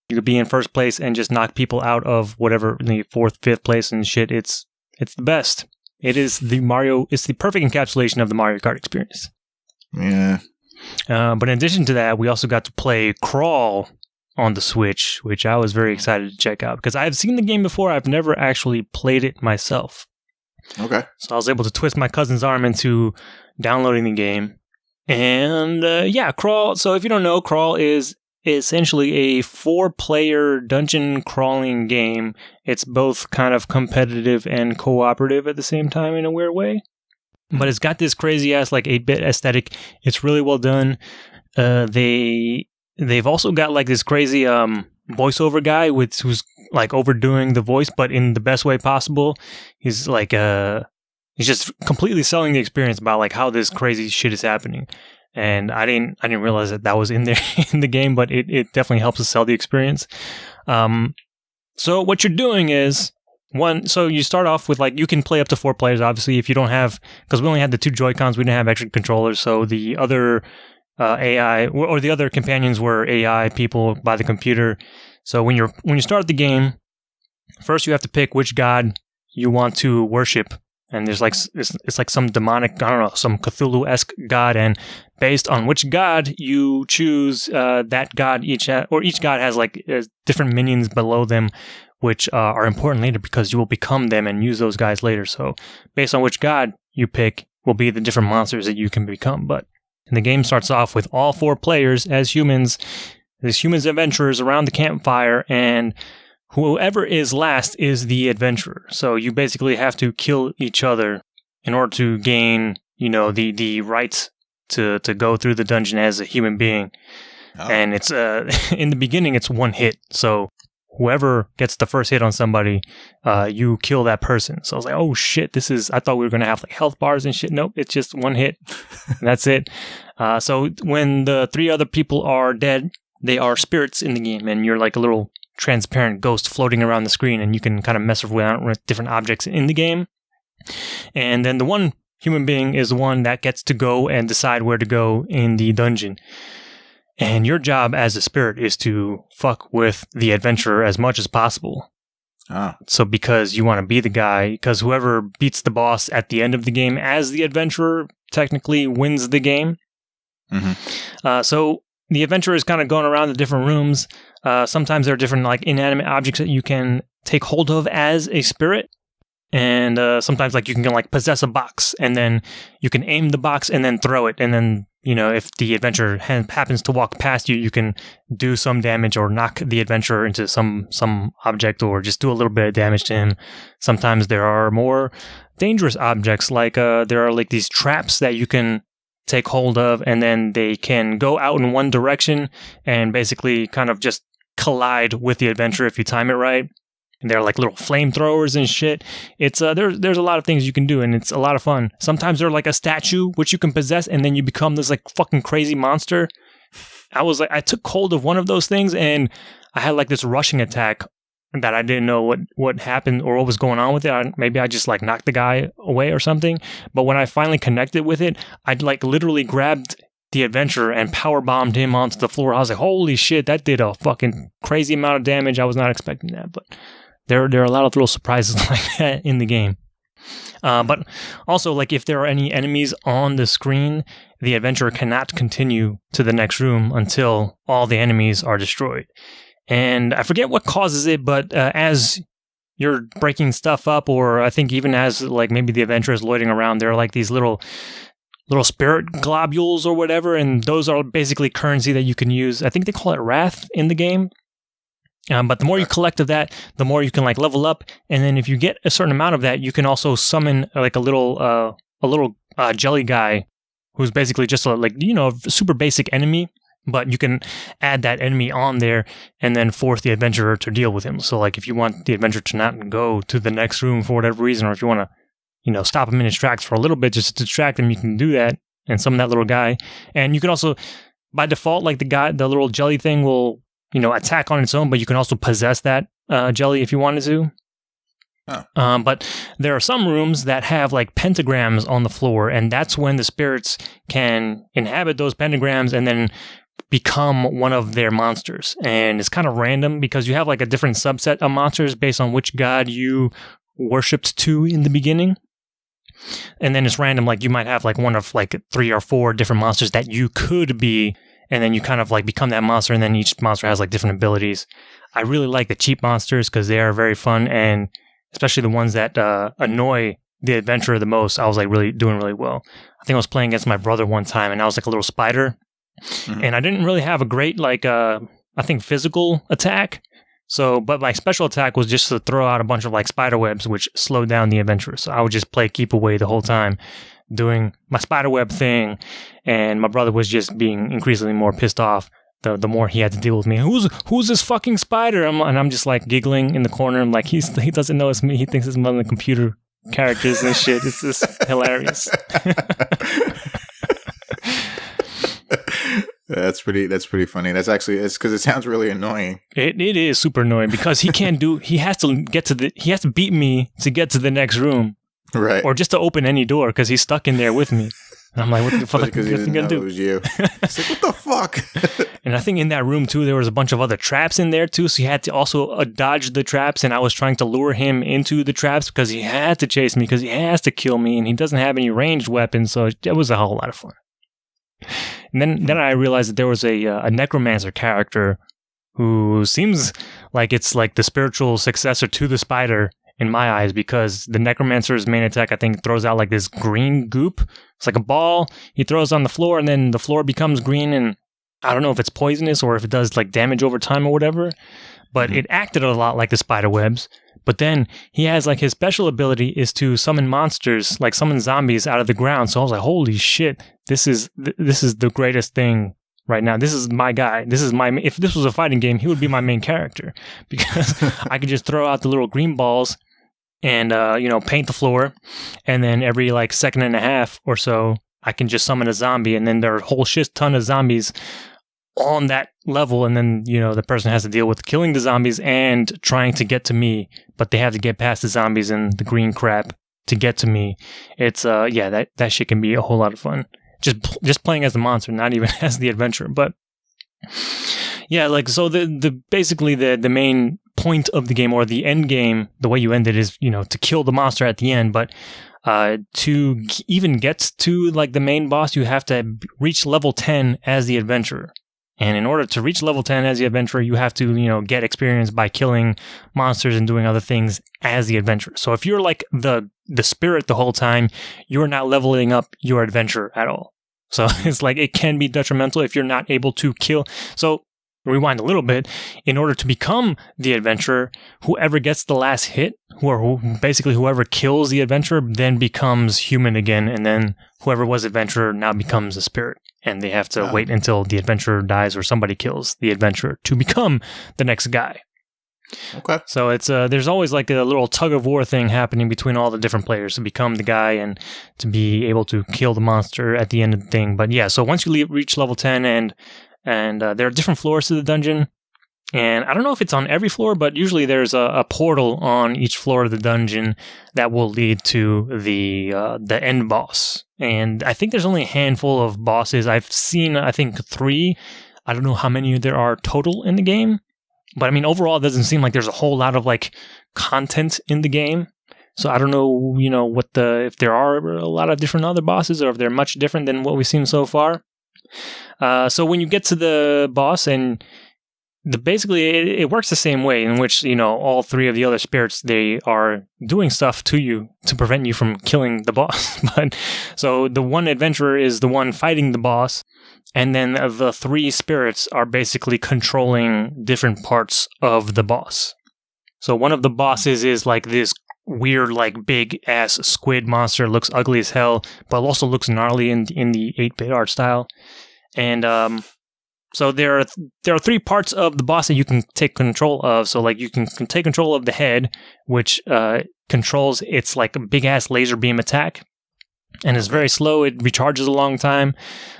You could be in first place and just knock people out of whatever, the 4th, 5th place and shit. It's the best. It is it's the perfect encapsulation of the Mario Kart experience. Yeah. But in addition to that, we also got to play Crawl on the Switch, which I was very excited to check out because I've seen the game before. I've never actually played it myself. Okay. So I was able to twist my cousin's arm into downloading the game. And Crawl. So if you don't know, Crawl is essentially a 4-player dungeon crawling game. It's both kind of competitive and cooperative at the same time in a weird way. But it's got this crazy ass like 8-bit aesthetic. It's really well done. They've also got like this crazy voiceover guy who's like overdoing the voice, but in the best way possible. He's like he's just completely selling the experience about like how this crazy shit is happening. And I didn't realize that was in there in the game, but it definitely helps us sell the experience. So what you're doing is so you start off with like, you can play up to 4 players, obviously, if you don't have, because we only had the 2 Joy-Cons, we didn't have extra controllers. So the other AI or the other companions were AI people by the computer. So when you start the game, first you have to pick which god you want to worship. And there's like, it's like some demonic, I don't know, some Cthulhu-esque god. And based on which god you choose, that god each god has like different minions below them, which are important later because you will become them and use those guys later. So based on which god you pick will be the different monsters that you can become. But the game starts off with all 4 players as humans, these humans adventurers around the campfire, and whoever is last is the adventurer. So you basically have to kill each other in order to gain, the rights to go through the dungeon as a human being. Oh. And it's in the beginning, it's one hit. So whoever gets the first hit on somebody, you kill that person. So I was like, oh shit, I thought we were going to have like health bars and shit. Nope, it's just one hit. And that's it. So when the 3 other people are dead, they are spirits in the game, and you're like a little transparent ghost floating around the screen, and you can kind of mess around with different objects in the game. And then the one human being is the one that gets to go and decide where to go in the dungeon. And your job as a spirit is to fuck with the adventurer as much as possible. Ah. So because you want to be the guy, because whoever beats the boss at the end of the game as the adventurer technically wins the game. Mm-hmm. So the adventurer is kind of going around the different rooms. Sometimes there are different like inanimate objects that you can take hold of as a spirit. And sometimes like you can like possess a box, and then you can aim the box and then throw it. And then, if the adventurer happens to walk past you, you can do some damage or knock the adventurer into some object, or just do a little bit of damage to him. Sometimes there are more dangerous objects, like there are like these traps that you can take hold of, and then they can go out in one direction and basically kind of just collide with the adventurer if you time it right. And they're like little flamethrowers and shit. It's there's a lot of things you can do, and it's a lot of fun. Sometimes they're like a statue which you can possess, and then you become this like fucking crazy monster. I took hold of one of those things, and I had like this rushing attack that I didn't know what happened or what was going on with it. Maybe I just like knocked the guy away or something. But when I finally connected with it, I'd like literally grabbed the adventurer and power bombed him onto the floor. I was like, holy shit, that did a fucking crazy amount of damage. I was not expecting that, but there are a lot of little surprises like that in the game. But also, like, if there are any enemies on the screen, the adventurer cannot continue to the next room until all the enemies are destroyed. And I forget what causes it, but as you're breaking stuff up, or I think even as like maybe the adventurer is loitering around, there are like these little spirit globules or whatever, and those are basically currency that you can use. I think they call it wrath in the game. But the more you collect of that, the more you can like level up. And then if you get a certain amount of that, you can also summon like a little jelly guy who's basically just a super basic enemy. But you can add that enemy on there and then force the adventurer to deal with him. So like if you want the adventurer to not go to the next room for whatever reason, or if you want to, stop him in his tracks for a little bit just to distract him, you can do that and summon that little guy. And you can also, by default, like the little jelly thing will, attack on its own, but you can also possess that jelly if you wanted to. Oh. But there are some rooms that have like pentagrams on the floor, and that's when the spirits can inhabit those pentagrams and then become one of their monsters. And it's kind of random because you have like a different subset of monsters based on which god you worshipped to in the beginning. And then it's random, like you might have like one of like 3 or 4 different monsters that you could be, and then you kind of like become that monster, and then each monster has like different abilities. I really like the cheap monsters because they are very fun, and especially the ones that annoy the adventurer the most. I was like doing really well. I think I was playing against my brother one time, and I was like a little spider. Mm-hmm. And I didn't really have a great, I think, physical attack. So, but my special attack was just to throw out a bunch of like spider webs, which slowed down the adventurer. So I would just play keep away the whole time, doing my spider web thing. And my brother was just being increasingly more pissed off the more he had to deal with me. Who's this fucking spider? And I'm just like giggling in the corner. I'm like, he doesn't know it's me. He thinks it's one of the computer characters and shit. It's just hilarious. That's pretty funny. That's actually, it's because it sounds really annoying. It is super annoying because he has to beat me to get to the next room. Right. Or just to open any door because he's stuck in there with me. And I'm like, what the fuck are you gonna do? It was you. It's like, what the fuck? And I think in that room too, there was a bunch of other traps in there too. So he had to also dodge the traps, and I was trying to lure him into the traps because he had to chase me because he has to kill me, and he doesn't have any ranged weapons. So it was a whole lot of fun. And then I realized that there was a necromancer character who seems like it's like the spiritual successor to the spider in my eyes, because the necromancer's main attack, I think, throws out like this green goop. It's like a ball he throws on the floor, and then the floor becomes green, and I don't know if it's poisonous or if it does like damage over time or whatever, but it acted a lot like the spider webs, But then he has like his special ability is to summon monsters, like summon zombies out of the ground. So I was like, holy shit, this is the greatest thing right now. This is my guy. If this was a fighting game, he would be my main character because I could just throw out the little green balls and, paint the floor. And then every like second and a half or so, I can just summon a zombie, and then there are a whole shit ton of zombies on that level, and then the person has to deal with killing the zombies and trying to get to me, but they have to get past the zombies and the green crap to get to me. It's that shit can be a whole lot of fun. Just playing as the monster, not even as the adventurer. But yeah, like so the basically the main point of the game, or the end game, the way you end it is to kill the monster at the end, but to even get to like the main boss, you have to reach level 10 as the adventurer. And in order to reach level 10 as the adventurer, you have to, get experience by killing monsters and doing other things as the adventurer. So if you're like the spirit the whole time, you're not leveling up your adventure at all. So it's like it can be detrimental if you're not able to kill. So rewind a little bit. In order to become the adventurer, whoever gets the last hit, basically whoever kills the adventurer, then becomes human again, and then whoever was adventurer now becomes a spirit, and they have to wait until the adventurer dies or somebody kills the adventurer to become the next guy. Okay. So it's there's always like a little tug of war thing happening between all the different players to become the guy and to be able to kill the monster at the end of the thing. But yeah, so once you reach level 10 and there are different floors to the dungeon, and I don't know if it's on every floor, but usually there's a portal on each floor of the dungeon that will lead to the end boss. And I think there's only a handful of bosses. I've seen, I think, 3. I don't know how many there are total in the game, but I mean, overall, it doesn't seem like there's a whole lot of like content in the game. So I don't know, if there are a lot of different other bosses, or if they're much different than what we've seen so far. So when you get to the boss, and basically it works the same way, in which all 3 of the other spirits, they are doing stuff to you to prevent you from killing the boss. But so the one adventurer is the one fighting the boss, and then the 3 spirits are basically controlling different parts of the boss. So one of the bosses is like this weird, like big ass squid monster, looks ugly as hell, but also looks gnarly in the 8-bit art style. And so there are 3 parts of the boss that you can take control of. So like you can take control of the head, which controls its like big ass laser beam attack, and it's very slow. It recharges a long time.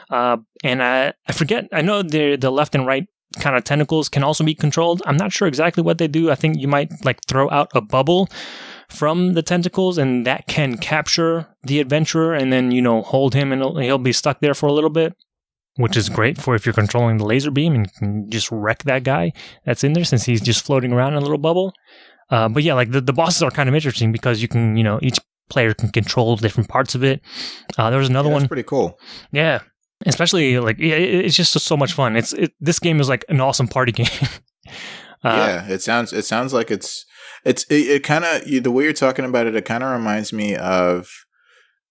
And I forget. I know the left and right kind of tentacles can also be controlled. I'm not sure exactly what they do. I think you might like throw out a bubble from the tentacles, and that can capture the adventurer and then hold him, and he'll be stuck there for a little bit, which is great for if you're controlling the laser beam and you can just wreck that guy that's in there, since he's just floating around in a little bubble. But yeah, like the bosses are kind of interesting because you can, each player can control different parts of it. There was another one. That's pretty cool. Yeah. Especially like, it's just so much fun. This game is like an awesome party game. Yeah, it sounds like it kind of, the way you're talking about it kind of reminds me of,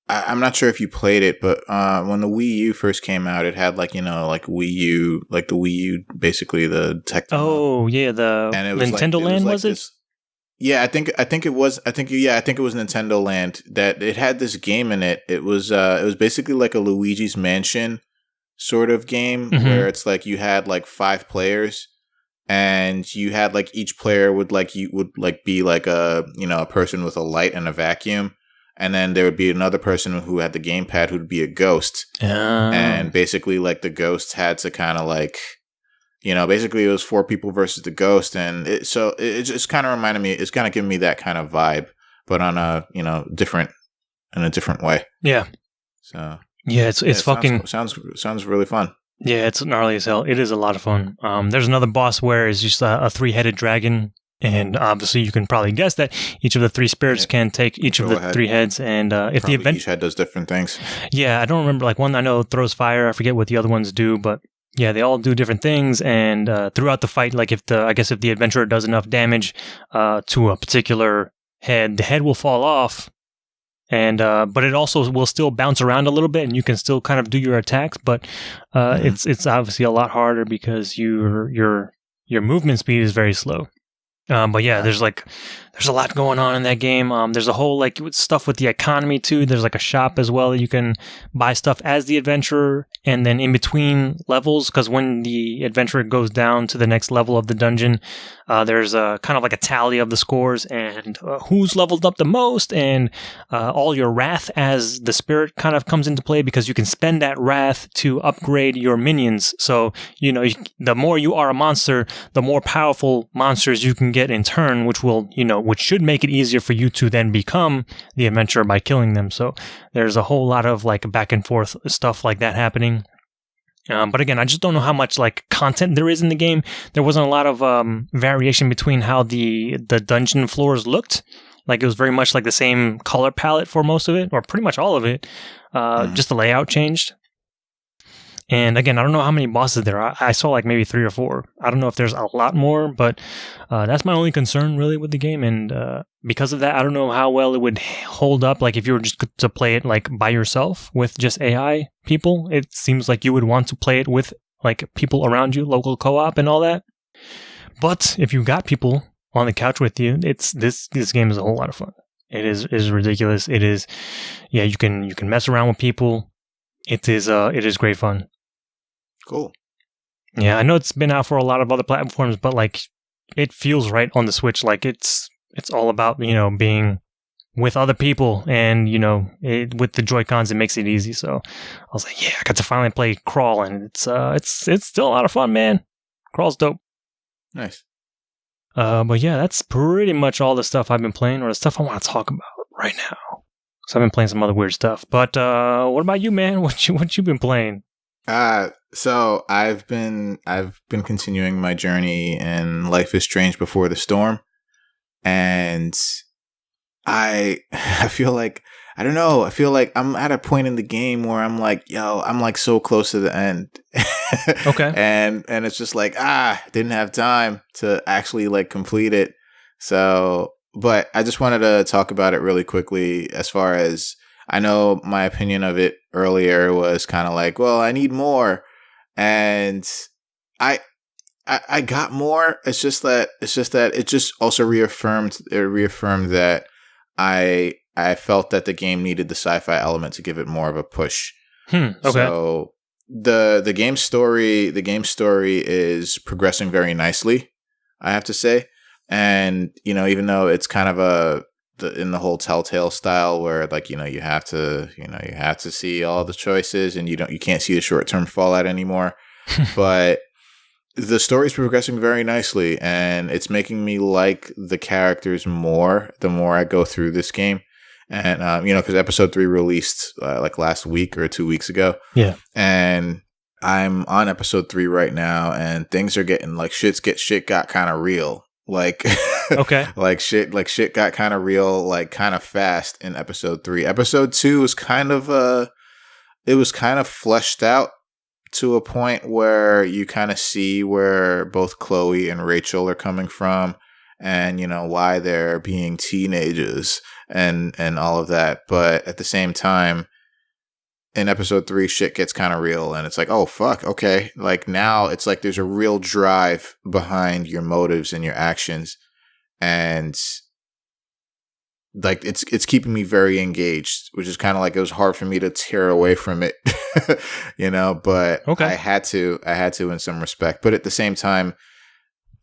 I'm not sure if you played it, but when the Wii U first came out, it had like Wii U, like the Wii U, basically the tech. Oh yeah, and it was Nintendo Land, was it? Yeah, I think it was Nintendo Land. That it had this game in it. It was basically like a Luigi's Mansion sort of game, where it's like you had like 5 players, and you had like each player would be like a a person with a light and a vacuum. And then there would be another person who had the gamepad who'd be a ghost. And basically, like, the ghost had to kind of, like, basically it was 4 people versus the ghost. And it just kind of reminded me, it's kind of giving me that kind of vibe, but on a, in a different way. Yeah. So. Yeah, it's fucking. Sounds really fun. Yeah, it's gnarly as hell. It is a lot of fun. There's another boss where it's just a 3-headed dragon. And obviously, you can probably guess that each of the 3 spirits can take each of the 3 heads. And if the event, each head does different things. Yeah, I don't remember. Like one I know throws fire. I forget what the other ones do, but yeah, they all do different things. And throughout the fight, like if the adventurer does enough damage to a particular head, the head will fall off. And but it also will still bounce around a little bit, and you can still kind of do your attacks. But it's obviously a lot harder because your movement speed is very slow. But yeah, there's there's a lot going on in that game. There's a whole like stuff with the economy too. There's like a shop as well that you can buy stuff as the adventurer, and then in between levels, because when the adventurer goes down to the next level of the dungeon, there's a kind of like a tally of the scores and who's leveled up the most, and all your wrath as the spirit kind of comes into play, because you can spend that wrath to upgrade your minions. So the more you are a monster, the more powerful monsters you can get in turn, which should make it easier for you to then become the adventurer by killing them. So there's a whole lot of like back and forth stuff like that happening. But again, I just don't know how much like content there is in the game. There wasn't a lot of variation between how the dungeon floors looked. Like it was very much like the same color palette for most of it, or pretty much all of it. Just the layout changed. And again, I don't know how many bosses there are. I saw like maybe 3 or 4. I don't know if there's a lot more, but that's my only concern really with the game. And because of that, I don't know how well it would hold up. Like if you were just to play it like by yourself with just AI people, it seems like you would want to play it with like people around you, local co-op and all that. But if you got people on the couch with you, this game is a whole lot of fun. It is ridiculous. It is, yeah. You can mess around with people. It is great fun. Cool. Yeah, I know it's been out for a lot of other platforms, but like it feels right on the Switch. Like it's all about being with other people, and with the Joy-Cons it makes it easy. So I was like, yeah, I got to finally play Crawl, and it's still a lot of fun, man. Crawl's dope. Nice. But yeah, that's pretty much all the stuff I've been playing, or the stuff I want to talk about right now. So I've been playing some other weird stuff. But what about you, man? What you been playing? So I've been continuing my journey in Life is Strange Before the Storm, and I feel like, I don't know, I feel like I'm at a point in the game where I'm like, I'm like so close to the end. Okay. and it's just like, didn't have time to actually like complete it. So, but I just wanted to talk about it really quickly. As far as I know, my opinion of it earlier was kind of like, well, I need more. And I got more. It's just that it just also reaffirmed that I felt that the game needed the sci-fi element to give it more of a push. Okay. So the game story is progressing very nicely, I have to say. And even though it's kind of in the whole Telltale style where like you have to see all the choices, and you can't see the short-term fallout anymore. But the story's progressing very nicely, and it's making me like the characters more the more I go through this game. And because episode 3 released like last week or 2 weeks ago. Yeah. And I'm on episode 3 right now, and things are getting like shit got kind of real. Like okay. like shit got kind of real, like kind of fast in episode 3. Episode 2 was kind of fleshed out to a point where you kind of see where both Chloe and Rachel are coming from, and why they're being teenagers and all of that. But at the same time, in episode 3, shit gets kind of real, and it's like, oh fuck, okay. Like now it's like there's a real drive behind your motives and your actions, and like it's keeping me very engaged, which is kind of like it was hard for me to tear away from it. But okay. I had to in some respect. But at the same time,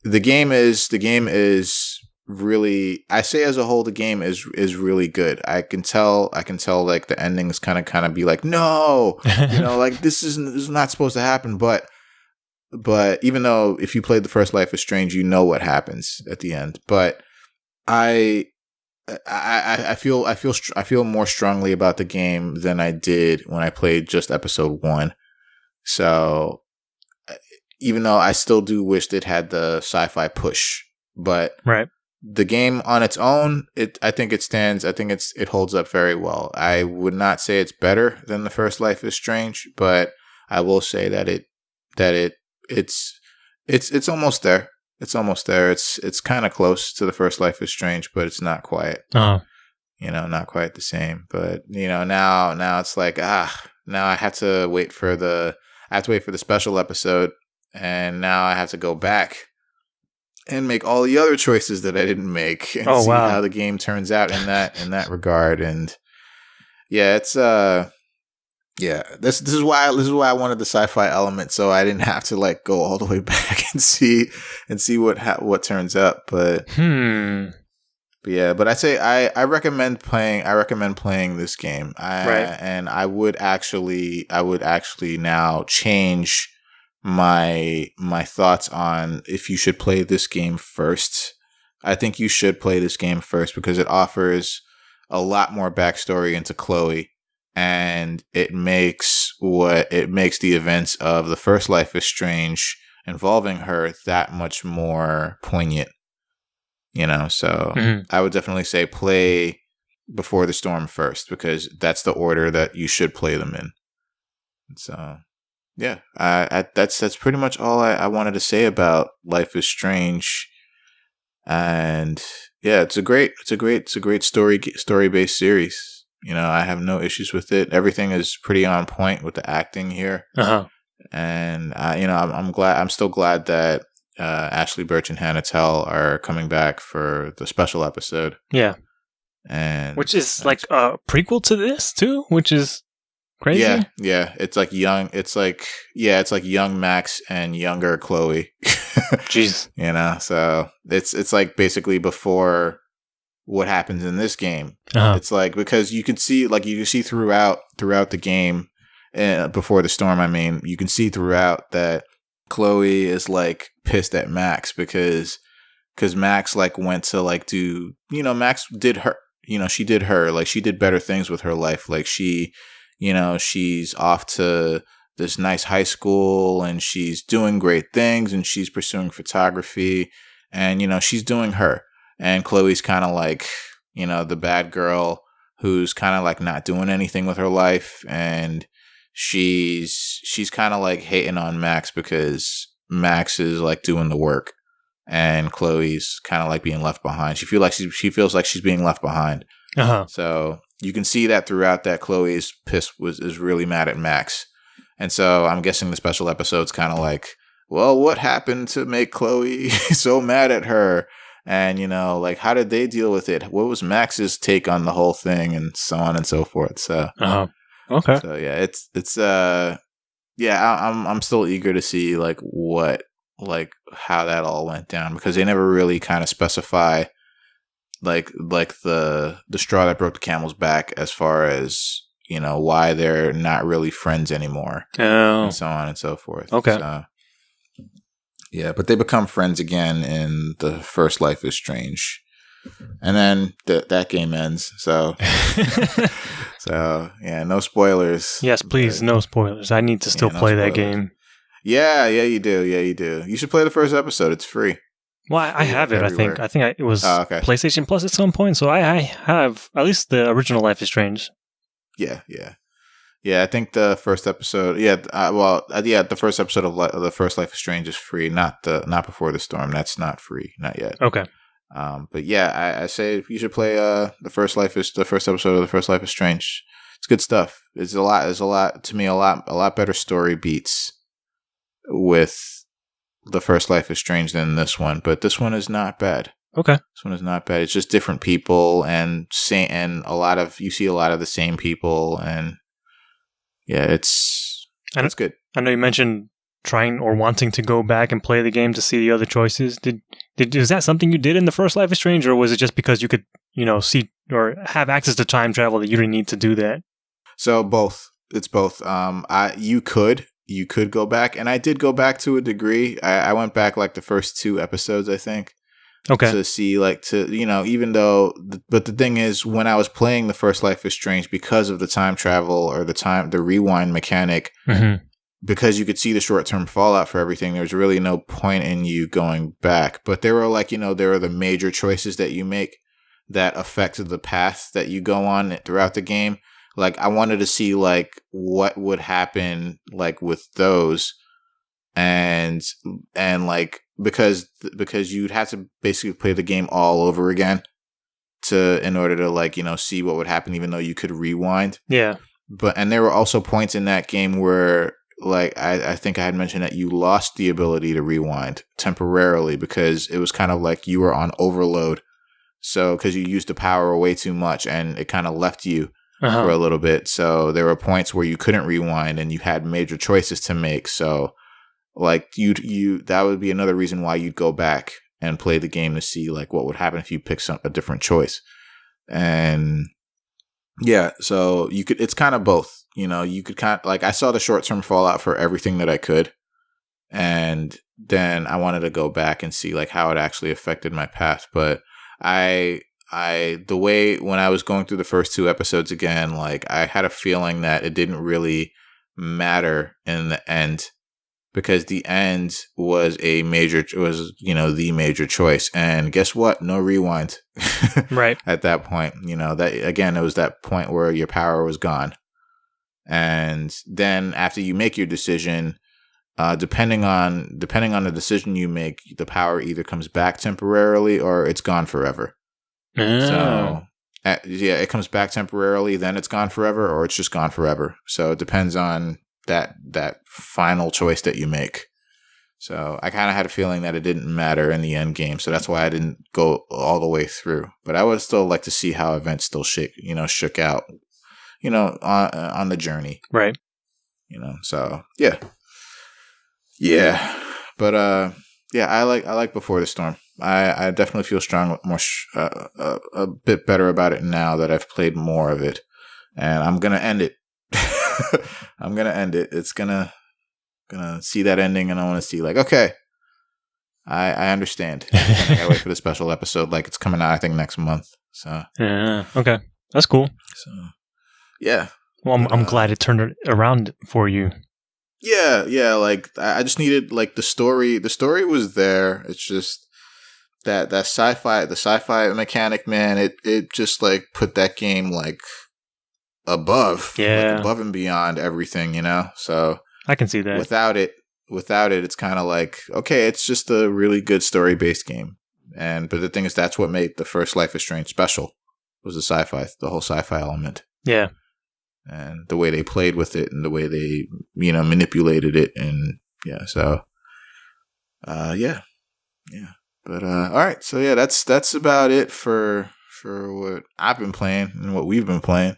the game is really, I say as a whole, the game is really good. I can tell like the endings kind of be like, no, like this is not supposed to happen. But even though if you played the first Life is Strange, what happens at the end. But I feel more strongly about the game than I did when I played just episode 1. So even though I still do wish it had the sci-fi push, but right. The game on its own, I think it holds up very well. I would not say it's better than the first Life is Strange, but I will say that it's almost there. It's almost there. It's kind of close to the first Life is Strange, but it's not quite. Not quite the same. But now it's like now I have to wait for the special episode, and now I have to go back and make all the other choices that I didn't make, and Oh see wow. how the game turns out in that regard. And yeah, it's yeah, this is why I wanted the sci-fi element, so I didn't have to like go all the way back and see what turns up. But yeah, but I say I recommend playing this game. Right. And I would actually now change my thoughts on if you should play this game first. I think you should play this game first because it offers a lot more backstory into Chloe, and it makes the events of the first Life is Strange involving her that much more poignant. You know, so I would definitely say play Before the Storm first because that's the order that you should play them in. So, yeah, that's pretty much all I wanted to say about Life is Strange. And yeah, it's a great story-based series. You know, I have no issues with it. Everything is pretty on point with the acting here. And I'm still glad that Ashley Birch and Hannah Tell are coming back for the special episode. Yeah. And which is like a prequel to this too, which is crazy. Yeah. It's like young Max and younger Chloe. Jeez. You know, so it's like basically before what happens in this game. It's like because you can see throughout the game, Before the Storm, I mean, you can see throughout that Chloe is like pissed at Max because Max like went to like do, you know, Max did her, you know, she did better things with her life. Like she, you know, she's off to this nice high school and she's doing great things and she's pursuing photography and, you know, she's doing her. And Chloe's kind of like, you know, the bad girl who's kind of like not doing anything with her life. And she's kind of like hating on Max because Max is like doing the work and Chloe's kind of like being left behind. She feels like she's being left behind. So you can see that throughout that Chloe is really mad at Max. And so I'm guessing the special episode's kind of like, well, what happened to make Chloe so mad at her? And, you know, like, how did they deal with it? What was Max's take on the whole thing and so on and so forth? So, okay. So yeah, I'm still eager to see how that all went down because they never really kind of specify like the straw that broke the camel's back as far as, you know, why they're not really friends anymore and so on and so forth. Okay. So, yeah, but they become friends again in the first Life is Strange. And then that game ends. So, yeah, no spoilers. Yes, please, no spoilers. I need to still play that game. Yeah, you do. You should play the first episode. It's free. Well, I have it. Everywhere. I think it was PlayStation Plus at some point. So I have at least the original Life is Strange. Yeah, I think the first episode. The first episode of the first Life is Strange is free. Not Before the Storm. That's not free. Not yet. Okay. But yeah, I say you should play the first episode of the first Life is Strange. It's good stuff. There's a lot to me. A lot better story beats with the first Life is Strange than this one. But this one is not bad. Okay. This one is not bad. It's just different people and you see a lot of the same people and yeah, it's good. I know you mentioned trying or wanting to go back and play the game to see the other choices. Is that something you did in the first Life is Strange, or was it just because you could, you know, see or have access to time travel that you didn't need to do that? So both. It's both. You could go back, and I did go back to a degree. I went back like the first 2 episodes, I think. Okay. To see, even though, but the thing is, when I was playing the first Life is Strange, because of the time travel or the rewind mechanic, because you could see the short-term fallout for everything, there's really no point in you going back. But there were there are the major choices that you make that affect the path that you go on throughout the game. Like, I wanted to see what would happen with those, and because you'd have to basically play the game all over again in order to see what would happen, even though you could rewind. Yeah. And there were also points in that game where like I think I had mentioned that you lost the ability to rewind temporarily because it was kind of like you were on overload. So because you used the power way too much and it kind of left you for a little bit. So there were points where you couldn't rewind and you had major choices to make. So like you that would be another reason why you'd go back and play the game to see like what would happen if you pick a different choice. And yeah, so you could, it's kind of both, you know, you could kind of like, I saw the short-term fallout for everything that I could. And then I wanted to go back and see like how it actually affected my path. But the way when I was going through the first 2 episodes again, like I had a feeling that it didn't really matter in the end because the end was the major choice. And guess what? No rewind. Right. At that point, you know, that again, it was that point where your power was gone. And then after you make your decision, depending on the decision you make, the power either comes back temporarily or it's gone forever. So yeah, it comes back temporarily, then it's gone forever, or it's just gone forever. So it depends on that final choice that you make. So I kind of had a feeling that it didn't matter in the end game. So that's why I didn't go all the way through. But I would still like to see how events still shook out, you know, on the journey. Right. You know, so yeah. Yeah. But yeah, I like Before the Storm. I definitely feel a bit better about it now that I've played more of it. And I'm going to end it. I'm going to end it. It's gonna see that ending and I want to see like, okay, I understand. I gotta wait for the special episode. Like it's coming out, I think next month. So yeah, okay, that's cool. So yeah. Well, I'm glad it turned it around for you. Yeah. Like I just needed like the story. The story was there. It's just that sci-fi mechanic, man. It just like put that game like above and beyond everything, you know. So I can see that. Without it, it's kind of like, okay, it's just a really good story-based game. But the thing is, that's what made the first Life is Strange special, was the whole sci-fi element. Yeah. And the way they played with it and the way they, you know, manipulated it. And yeah, so, yeah. But, all right. So yeah, that's about it for what I've been playing and what we've been playing.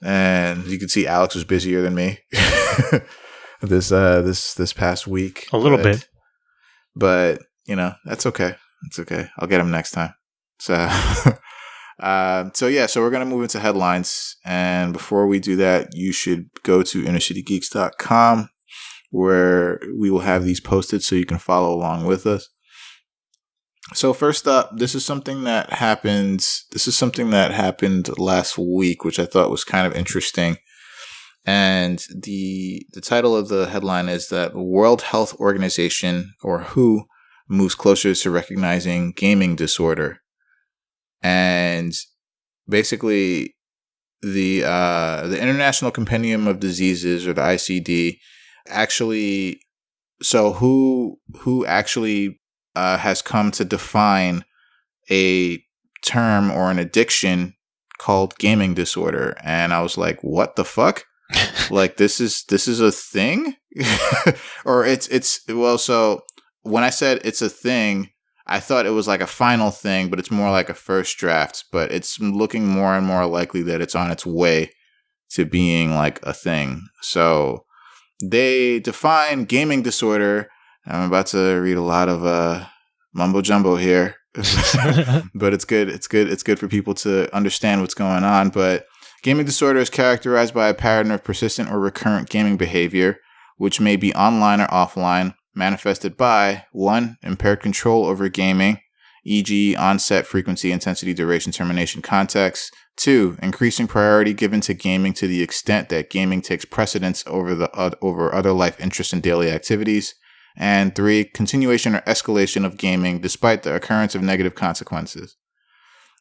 And you can see Alex was busier than me. This past week. A little bit. But, you know, that's okay. It's okay. I'll get him next time. So so we're going to move into headlines. And before we do that, you should go to innercitygeeks.com where we will have these posted so you can follow along with us. So first up, this is something that happened last week, which I thought was kind of interesting. And the title of the headline is that World Health Organization, or WHO, moves closer to recognizing gaming disorder. And basically, the International Compendium of Diseases, or the ICD, actually, so WHO actually has come to define a term or an addiction called gaming disorder. And I was like, what the fuck? Like this is a thing? Or so when I said it's a thing, I thought it was like a final thing, but it's more like a first draft, but it's looking more and more likely that it's on its way to being like a thing. So they define gaming disorder. I'm about to read a lot of mumbo jumbo here, but it's good. It's good for people to understand what's going on. But gaming disorder is characterized by a pattern of persistent or recurrent gaming behavior, which may be online or offline, manifested by 1. Impaired control over gaming, e.g. onset, frequency, intensity, duration, termination, context. 2. Increasing priority given to gaming to the extent that gaming takes precedence over other life interests and daily activities. And 3. Continuation or escalation of gaming despite the occurrence of negative consequences.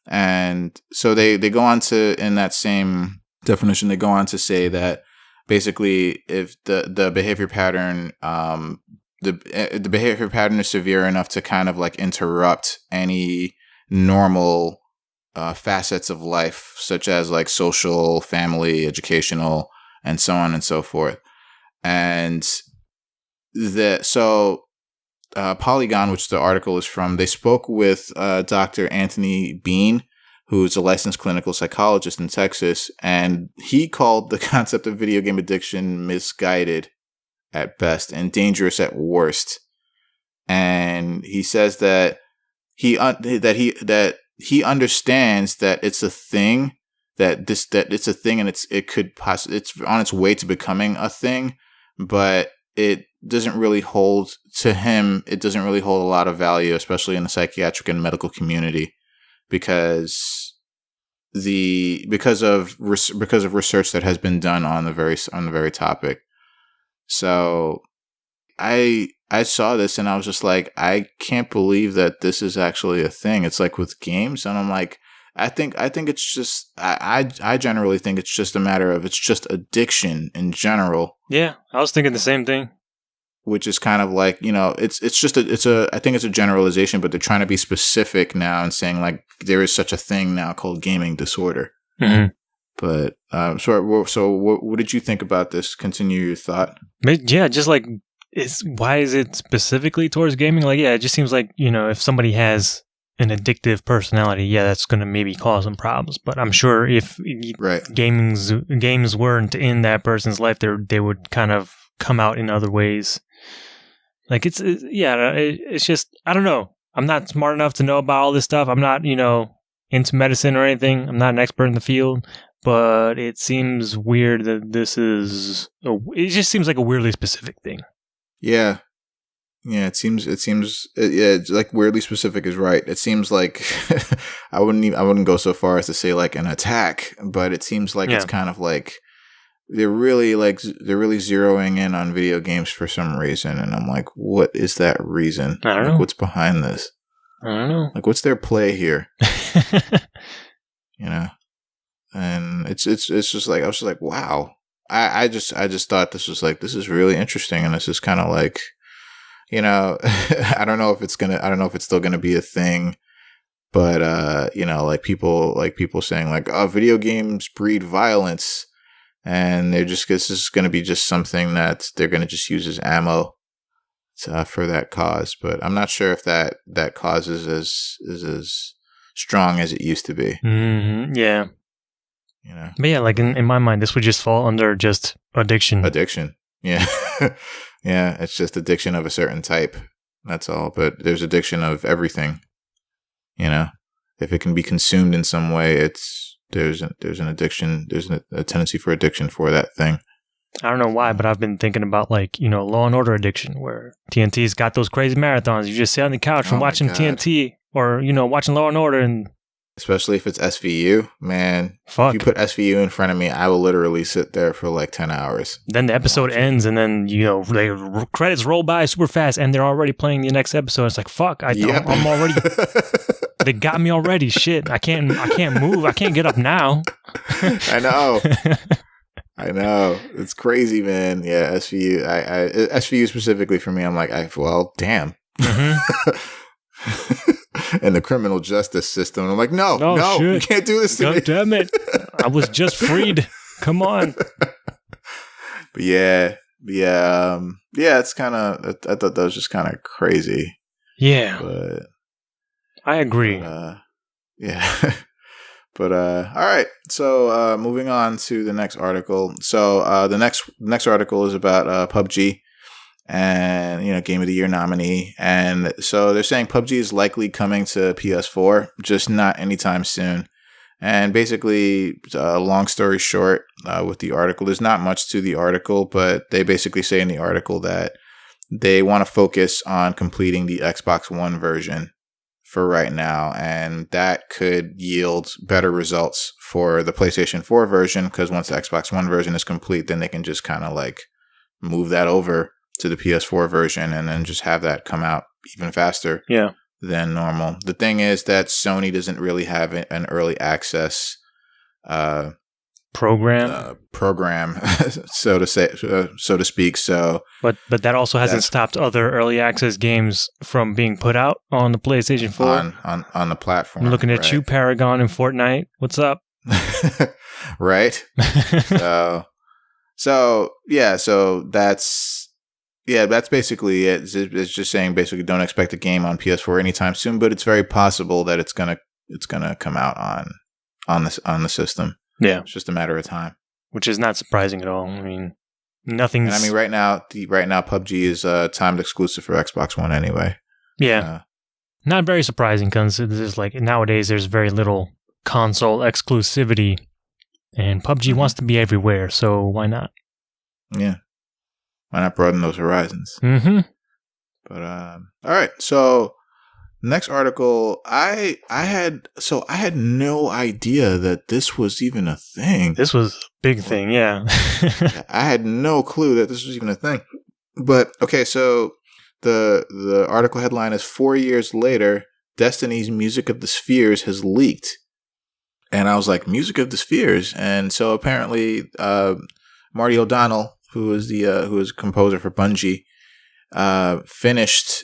And so they go on to, in that same definition, they go on to say that basically if the behavior pattern, the behavior pattern is severe enough to kind of like interrupt any normal facets of life, such as like social, family, educational, and so on and so forth. And Polygon, which the article is from, they spoke with Dr. Anthony Bean, who's a licensed clinical psychologist in Texas, and he called the concept of video game addiction misguided at best and dangerous at worst. And he says that he understands that it's a thing, that it's a thing, and it's on its way to becoming a thing, but it doesn't really hold to him. It doesn't really hold a lot of value, especially in the psychiatric and medical community, because of research that has been done on the very topic. So I saw this and I was just like, I can't believe that this is actually a thing. It's like with games, and I'm like, I think it's just I generally think it's just a matter of it's just addiction in general. Yeah, I was thinking the same thing. Which is kind of like, I think it's a generalization, but they're trying to be specific now and saying like there is such a thing now called gaming disorder. Mm-hmm. But so what did you think about this? Continue your thought. Yeah, just like why is it specifically towards gaming? Like, yeah, it just seems like, if somebody has an addictive personality, yeah, that's going to maybe cause some problems. But I'm sure if games weren't in that person's life, they would kind of come out in other ways. Like it's just, I don't know. I'm not smart enough to know about all this stuff. I'm not, into medicine or anything. I'm not an expert in the field, but it seems weird that it just seems like a weirdly specific thing. Yeah. Yeah, it seems it's like weirdly specific is right. It seems like I wouldn't go so far as to say like an attack, but it seems like it's kind of like they're really zeroing in on video games for some reason, and I'm like, what is that reason? I don't know. What's behind this? I don't know. Like, what's their play here? And it's just like I was just like, wow. I just thought this is really interesting, and this is kind of like, I don't know if it's still gonna be a thing, but like people saying like, oh, video games breed violence. And this is going to be just something that they're going to just use as ammo for that cause. But I'm not sure if that cause is as strong as it used to be. Mm-hmm. Yeah. But yeah, like in my mind, this would just fall under just addiction. Addiction. Yeah. Yeah. It's just addiction of a certain type. That's all. But there's addiction of everything. If it can be consumed in some way, there's an addiction. There's a tendency for addiction for that thing. I don't know why, but I've been thinking about like, Law and Order addiction, where TNT's got those crazy marathons. You just sit on the couch and watching TNT or, watching Law and Order, and especially if it's SVU, man. Fuck. If you put SVU in front of me, I will literally sit there for like 10 hours. Then the episode ends, and then, the credits roll by super fast, and they're already playing the next episode. It's like, fuck, I'm already... They got me already. Shit, I can't move. I can't get up now. I know. It's crazy, man. Yeah, SVU. SVU specifically for me, I'm like, damn. Mm-hmm. And the criminal justice system, I'm like, no, you can't do this to me. God damn it! I was just freed. Come on. But yeah. It's kind of. I thought that was just kind of crazy. Yeah. But I agree. Yeah. But all right. So moving on to the next article. So the next article is about PUBG, and Game of the Year nominee. And so they're saying PUBG is likely coming to PS4, just not anytime soon. And basically, long story short, with the article, there's not much to the article, but they basically say in the article that they want to focus on completing the Xbox One version for right now, and that could yield better results for the PlayStation 4 version, because once the Xbox One version is complete, then they can just kind of like move that over to the PS4 version and then just have that come out even faster than normal. The thing is that Sony doesn't really have an early access program so to speak. So but that also hasn't stopped other early access games from being put out on the PlayStation 4 on the platform. I'm looking at you, Paragon and Fortnite. What's up? Right. So So that's basically it. It's just saying basically don't expect a game on PS4 anytime soon, but it's very possible that it's gonna come out on the system. Yeah, it's just a matter of time, which is not surprising at all. I mean, nothing's. And I mean, right now PUBG is timed exclusive for Xbox One anyway. Yeah, not very surprising because there's like nowadays there's very little console exclusivity, and PUBG wants to be everywhere. So why not? Yeah. Why not broaden those horizons? Mm-hmm. But all right. So next article, I had no idea that this was even a thing. This was a big thing, yeah. I had no clue that this was even a thing. But okay, so the article headline is 4 years later, Destiny's Music of the Spheres has leaked. And I was like, Music of the Spheres? And so apparently Marty O'Donnell, who is a composer for Bungie, finished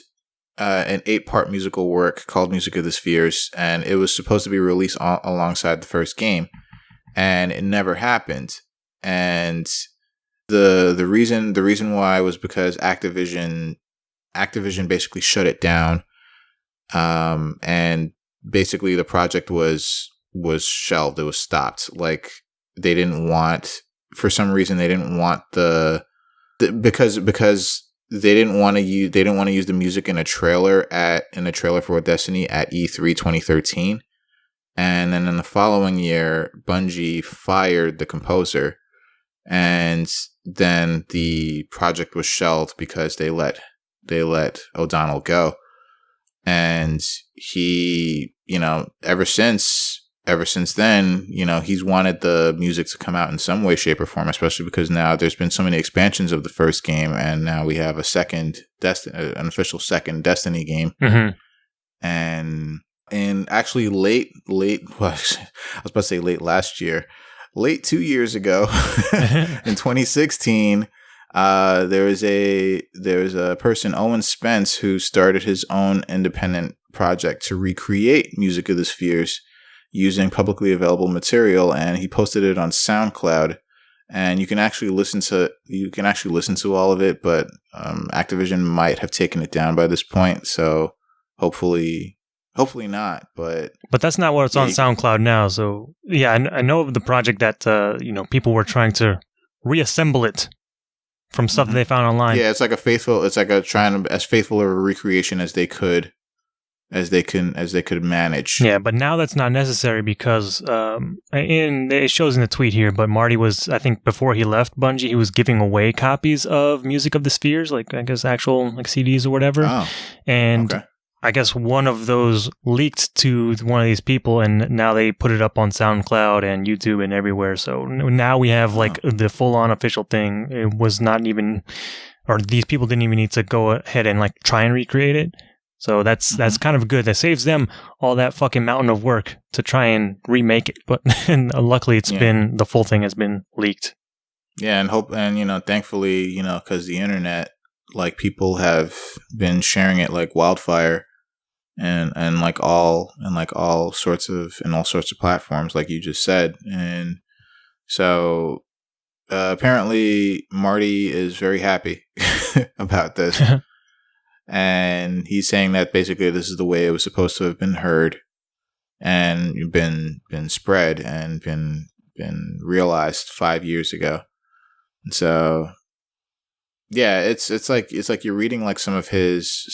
an 8-part musical work called Music of the Spheres, and it was supposed to be released alongside the first game, and it never happened. And the reason why was because Activision basically shut it down, and basically the project was shelved. It was stopped. Like they didn't want. For some reason, they didn't want because they didn't want to use the music in a trailer for Destiny at E3 2013, and then in the following year, Bungie fired the composer, and then the project was shelved because they let O'Donnell go, and he, ever since then, he's wanted the music to come out in some way, shape, or form, especially because now there's been so many expansions of the first game, and now we have an official second Destiny game. Mm-hmm. And actually late, well, I was about to say late last year, late 2 years ago, in 2016, there was a person, Owen Spence, who started his own independent project to recreate Music of the Spheres using publicly available material, and he posted it on SoundCloud, and you can actually listen to all of it, but Activision might have taken it down by this point, so hopefully not, but that's not what's on SoundCloud now. So yeah, I know of the project that people were trying to reassemble it from stuff that they found online. Yeah, it's like trying as faithful a recreation as they could manage. Yeah, but now that's not necessary because, and it shows in the tweet here, but Marty was, I think before he left Bungie, he was giving away copies of Music of the Spheres, like I guess actual like CDs or whatever. Oh, and okay. I guess one of those leaked to one of these people, and now they put it up on SoundCloud and YouTube and everywhere. So now we have like the full-on official thing. It was not even, or these people didn't even need to go ahead and like try and recreate it. So that's kind of good. That saves them all that fucking mountain of work to try and remake it. But luckily, the full thing has been leaked. Yeah, and thankfully, because the internet, like people have been sharing it like wildfire, and all sorts of platforms, like you just said, and so apparently Marty is very happy about this. And he's saying that basically this is the way it was supposed to have been heard and been spread and been realized 5 years ago. And so, yeah, it's like you're reading like some of his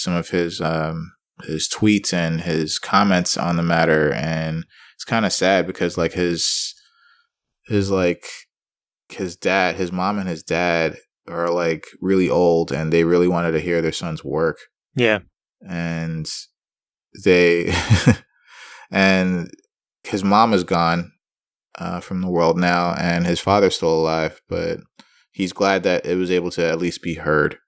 tweets and his comments on the matter, and it's kind of sad because like his mom and his dad are like really old, and they really wanted to hear their son's work. Yeah. And and his mom is gone from the world now, and his father's still alive, but he's glad that it was able to at least be heard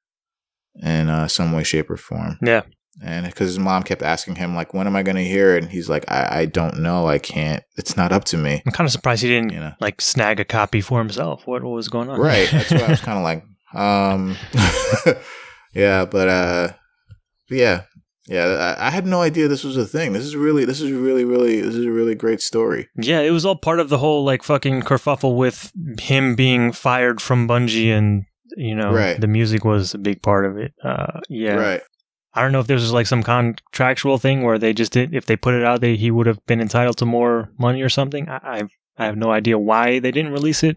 in some way, shape, or form. Yeah. And because his mom kept asking him, like, when am I going to hear it? And he's like, I don't know. I can't. It's not up to me. I'm kind of surprised he didn't like snag a copy for himself. What was going on? Right. That's why I was kind of like, yeah, but yeah, Yeah, I had no idea this was a thing. This is a really great story. Yeah, it was all part of the whole like fucking kerfuffle with him being fired from Bungie, and Right. the music was a big part of it. Yeah. Right. I don't know if this was like some contractual thing where they just did, if they put it out, he would have been entitled to more money or something. I have no idea why they didn't release it.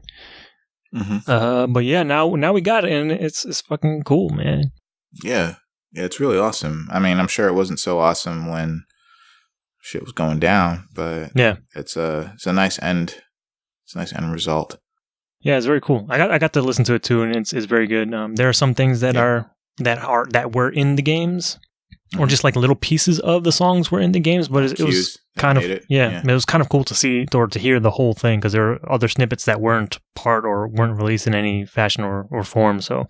Mm-hmm. But yeah, now we got it, and it's fucking cool, man. Yeah, it's really awesome. I mean, I'm sure it wasn't so awesome when shit was going down, but yeah, it's a nice end. It's a nice end result. Yeah, it's very cool. I got to listen to it too, and it's very good. There are some things that were in the games, or just like little pieces of the songs were in the games, but it was kind of it was kind of cool to see or to hear the whole thing, because there are other snippets that weren't part or weren't released in any fashion or form. So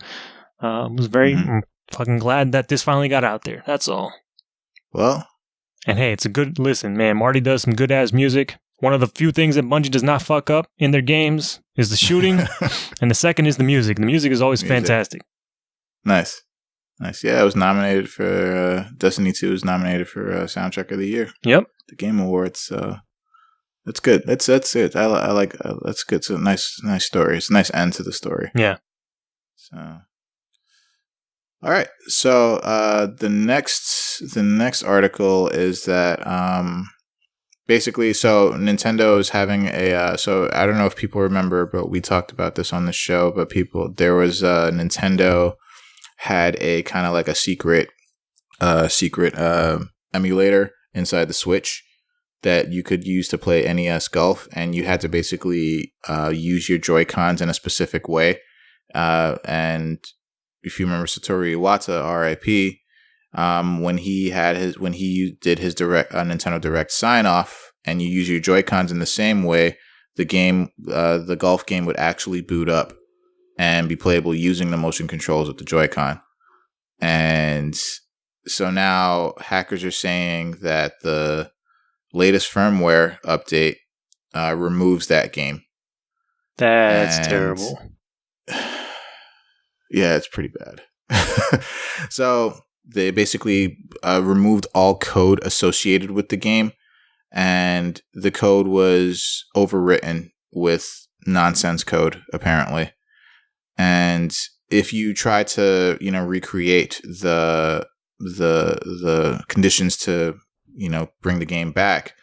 I was very fucking glad that this finally got out there. That's all. Well, and hey, it's a good listen, man. Marty does some good ass music. One of the few things that Bungie does not fuck up in their games is the shooting, and the second is the music. The music is always fantastic. Nice. Yeah, it was nominated for Destiny 2 was nominated for Soundtrack of the Year. Yep. The Game Awards. So that's good. That's it. I like that's good. It's a nice story. It's a nice end to the story. Yeah. So, all right. So the next article is that basically, so Nintendo is having a so I don't know if people remember, but we talked about this on the show. But there was Nintendo had a kind of like a secret emulator inside the Switch that you could use to play NES Golf, and you had to basically use your Joy-Cons in a specific way. And if you remember Satoru Iwata, R.I.P., when he did his Nintendo Direct sign off, and you use your Joy-Cons in the same way, the golf game would actually boot up and be playable using the motion controls of the Joy-Con. And so now hackers are saying that the latest firmware update removes that game. That's terrible. Yeah, it's pretty bad. So they basically removed all code associated with the game, and the code was overwritten with nonsense code, apparently. And if you try to, recreate the conditions to, bring the game back,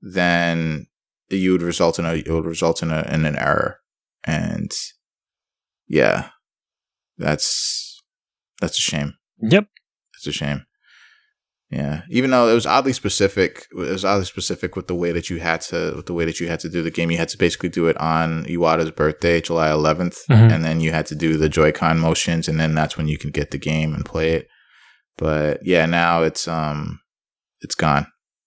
then it would result in an error. And yeah, that's a shame. Yep, it's a shame. Yeah, even though it was oddly specific with the way that you had to do the game. You had to basically do it on Iwata's birthday, July 11th, and then you had to do the Joy-Con motions, and then that's when you can get the game and play it. But yeah, now it's gone.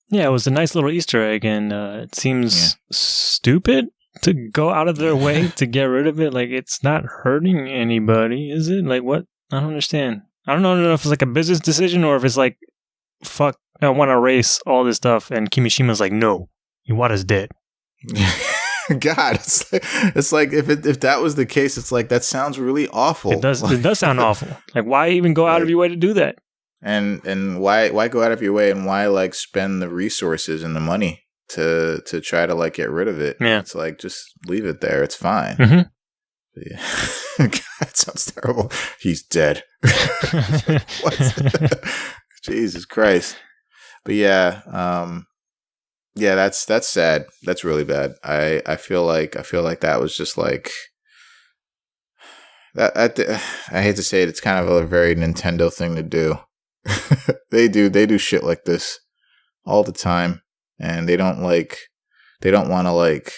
Yeah, it was a nice little Easter egg, and it seems stupid to go out of their way to get rid of it. Like, it's not hurting anybody, is it? Like, what? I don't understand. I don't know if it's like a business decision or if it's like, fuck, I want to erase all this stuff, and Kimishima's like, no, Iwata's dead. God, it's like if that was the case, it's like that sounds really awful. It does sound awful. Like, why even go out of your way to do that? And why go out of your way, and why like spend the resources and the money to try to like get rid of it? Yeah, it's like just leave it there. It's fine. Yeah. God, that sounds terrible. He's dead. What? Jesus Christ. But yeah, that's sad. That's really bad. I feel like that was just like that. I hate to say it, it's kind of a very Nintendo thing to do. They do shit like this all the time, and they don't want to like,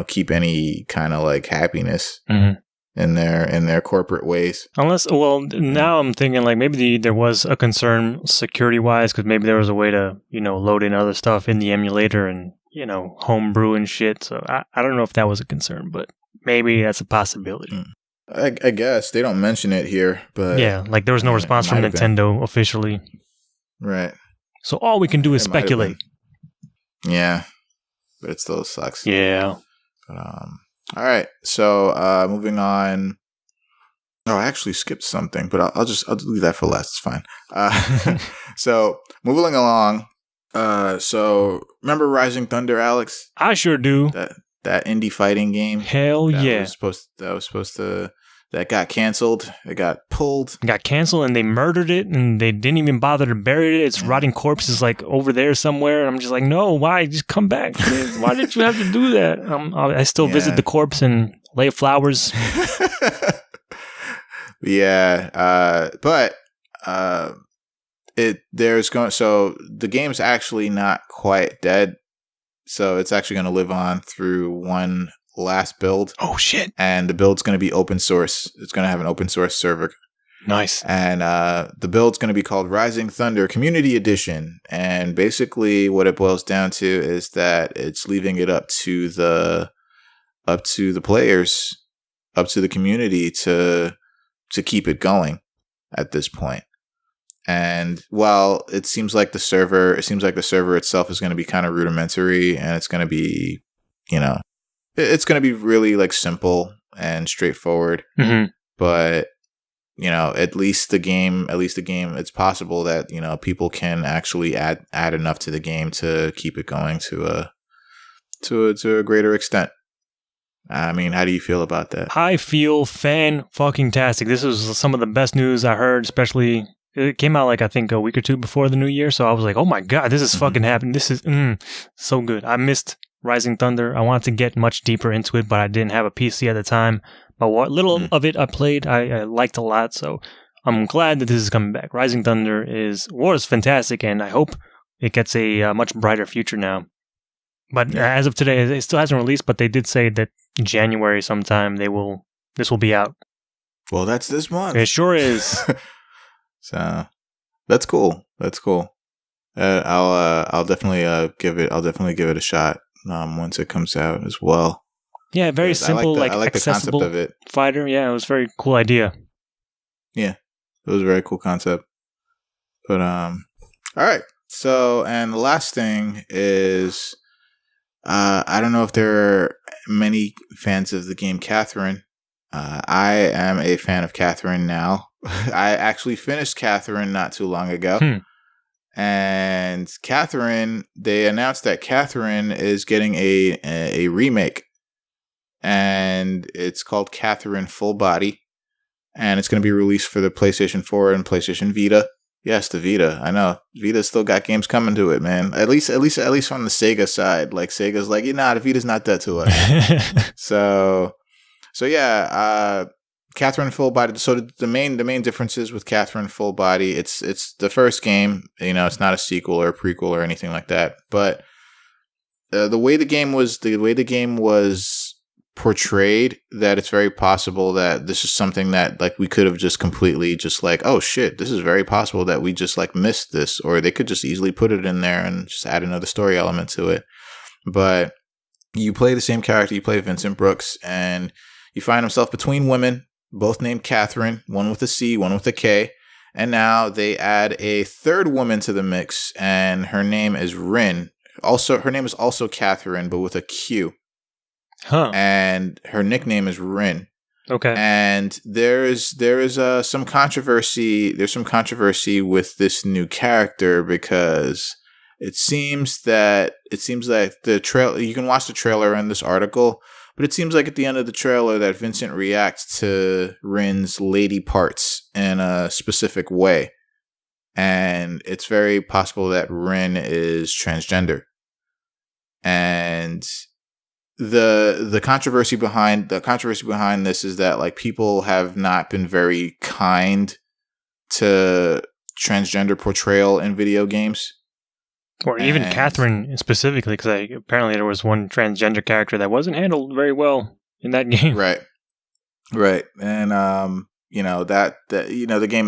keep any kind of like happiness in their corporate ways. Unless, now I'm thinking like maybe there was a concern security wise, because maybe there was a way to, load in other stuff in the emulator and, homebrew and shit. So I don't know if that was a concern, but maybe that's a possibility. I guess they don't mention it here, but yeah, like there was no response from Nintendo officially. Right. So all we can do is speculate. Yeah. But it still sucks. Yeah. But, all right. So moving on. Oh, I actually skipped something, but I'll leave that for last. It's fine. So moving along. So remember Rising Thunder, Alex? I sure do. That indie fighting game. Hell yeah! That got canceled. It got pulled. It got canceled, and they murdered it, and they didn't even bother to bury it. Its rotting corpse is like over there somewhere. And I'm just like, no, why? Just come back. Please. Why did you have to do that? I still visit the corpse and lay flowers. Yeah, but so the game's actually not quite dead. So it's actually going to live on through one last build. Oh shit. And the build's going to be open source. It's going to have an open source server. Nice. And the build's going to be called Rising Thunder Community Edition. And basically what it boils down to is that it's leaving it up to the players, up to the community to keep it going at this point. And while it seems like the server itself is going to be kind of rudimentary, and it's going to be, it's going to be really like simple and straightforward. Mm-hmm. But at least the game, it's possible that people can actually add enough to the game to keep it going to a greater extent. I mean, how do you feel about that? I feel fan-fucking-tastic. This was some of the best news I heard, especially, it came out like, I think, a week or two before the new year, so I was like, oh my god, this is fucking happening. This is so good. I missed Rising Thunder. I wanted to get much deeper into it, but I didn't have a PC at the time. But what little of it I played, I liked a lot, so I'm glad that this is coming back. Rising Thunder was fantastic, and I hope it gets a much brighter future now. But as of today, it still hasn't released, but they did say that January sometime this will be out. Well, that's this month. It sure is. So that's cool. I'll definitely give it a shot once it comes out as well. Yeah, very simple, I like accessible the concept of it. Fighter. Yeah, it was a very cool idea. Yeah, it was a very cool concept. But all right. So, and the last thing is, I don't know if there are many fans of the game Catherine. I am a fan of Catherine now. I actually finished Catherine not too long ago. And Catherine, they announced that Catherine is getting a remake. And it's called Catherine Full Body. And it's going to be released for the PlayStation 4 and PlayStation Vita. Yes, the Vita. I know. Vita's still got games coming to it, man. At least on the Sega side. Like, Sega's like, the Vita's not dead to us. So yeah, Catherine Full Body. So the main differences with Catherine Full Body, it's the first game. It's not a sequel or a prequel or anything like that. But the way the game was portrayed, that it's very possible that this is something that like we could have just completely just like, oh shit, this is very possible that we just like missed this, or they could just easily put it in there and just add another story element to it. But you play the same character, you play Vincent Brooks, and you find himself between women, both named Catherine, one with a C, one with a K. And now they add a third woman to the mix, and her name is Rin. Also, her name is also Catherine, but with a Q. Huh. And her nickname is Rin. Okay. And there is some controversy. There's some controversy with this new character because it seems like the trailer. You can watch the trailer in this article, but it seems like at the end of the trailer that Vincent reacts to Rin's lady parts in a specific way, and it's very possible that Rin is transgender. And the controversy behind this is that like people have not been very kind to transgender portrayal in video games, or even Catherine specifically, because apparently there was one transgender character that wasn't handled very well in that game. Right, and the game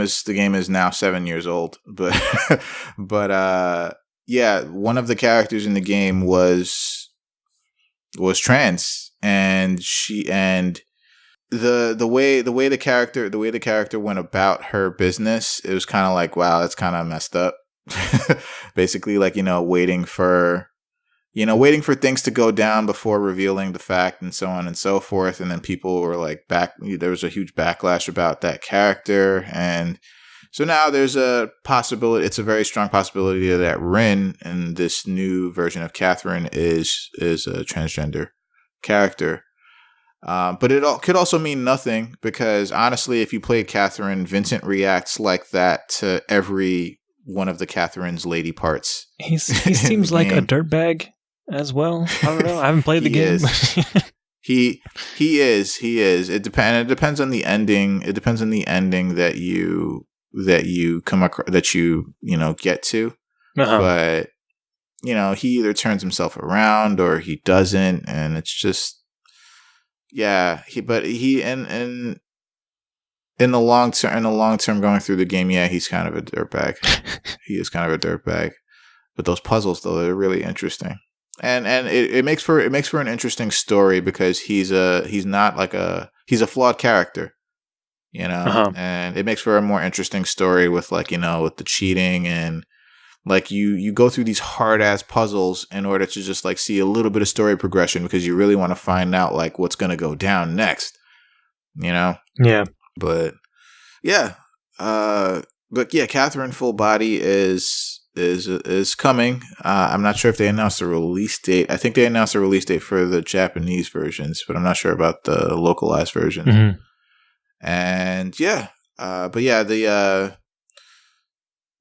is now 7 years old, but yeah, one of the characters in the game was trans, and the way the character went about her business, it was kind of like, wow, that's kind of messed up. Basically, like, waiting for waiting for things to go down before revealing the fact and so on and so forth. And then people were like there was a huge backlash about that character. And so now there's a possibility, it's a very strong possibility that Rin in this new version of Catherine is a transgender character. But it could also mean nothing because honestly, if you played Catherine, Vincent reacts like that to every one of the Catherine's lady parts. He seems like a dirtbag as well. I don't know. I haven't played the game. He is. It depends on the ending. It depends on the ending that you come across, that you get to. Uh-huh. But he either turns himself around or he doesn't, and it's just in the long term going through the game, he's kind of a dirtbag. He is kind of a dirtbag. But those puzzles though, they're really interesting. And it makes for an interesting story because he's a flawed character, uh-huh. And it makes for a more interesting story with with the cheating and you go through these hard ass puzzles in order to just see a little bit of story progression because you really want to find out what's going to go down next, Yeah. But Catherine Full Body is coming. I'm not sure if they announced a release date. I think they announced a release date for the Japanese versions, but I'm not sure about the localized versions. Mm-hmm. And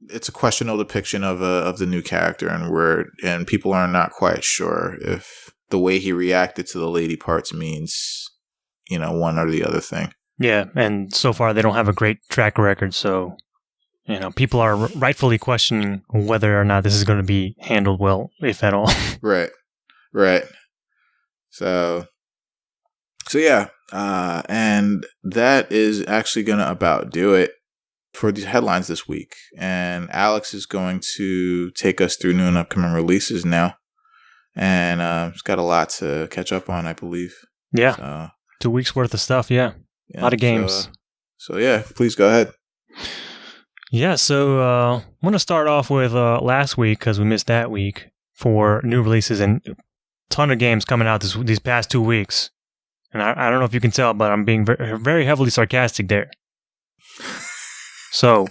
it's a questionable depiction of the new character, and people are not quite sure if the way he reacted to the lady parts means one or the other thing. Yeah, and so far they don't have a great track record, so people are rightfully questioning whether or not this is going to be handled well, if at all. Right. So and that is actually going to about do it for these headlines this week. And Alex is going to take us through new and upcoming releases now, and it's got a lot to catch up on, I believe. Yeah, so, 2 weeks worth of stuff. Yeah, a lot of games. So please go ahead. Yeah, so I'm going to start off with last week because we missed that week for new releases and a ton of games coming out these past 2 weeks. And I don't know if you can tell, but I'm being very, very heavily sarcastic there. So,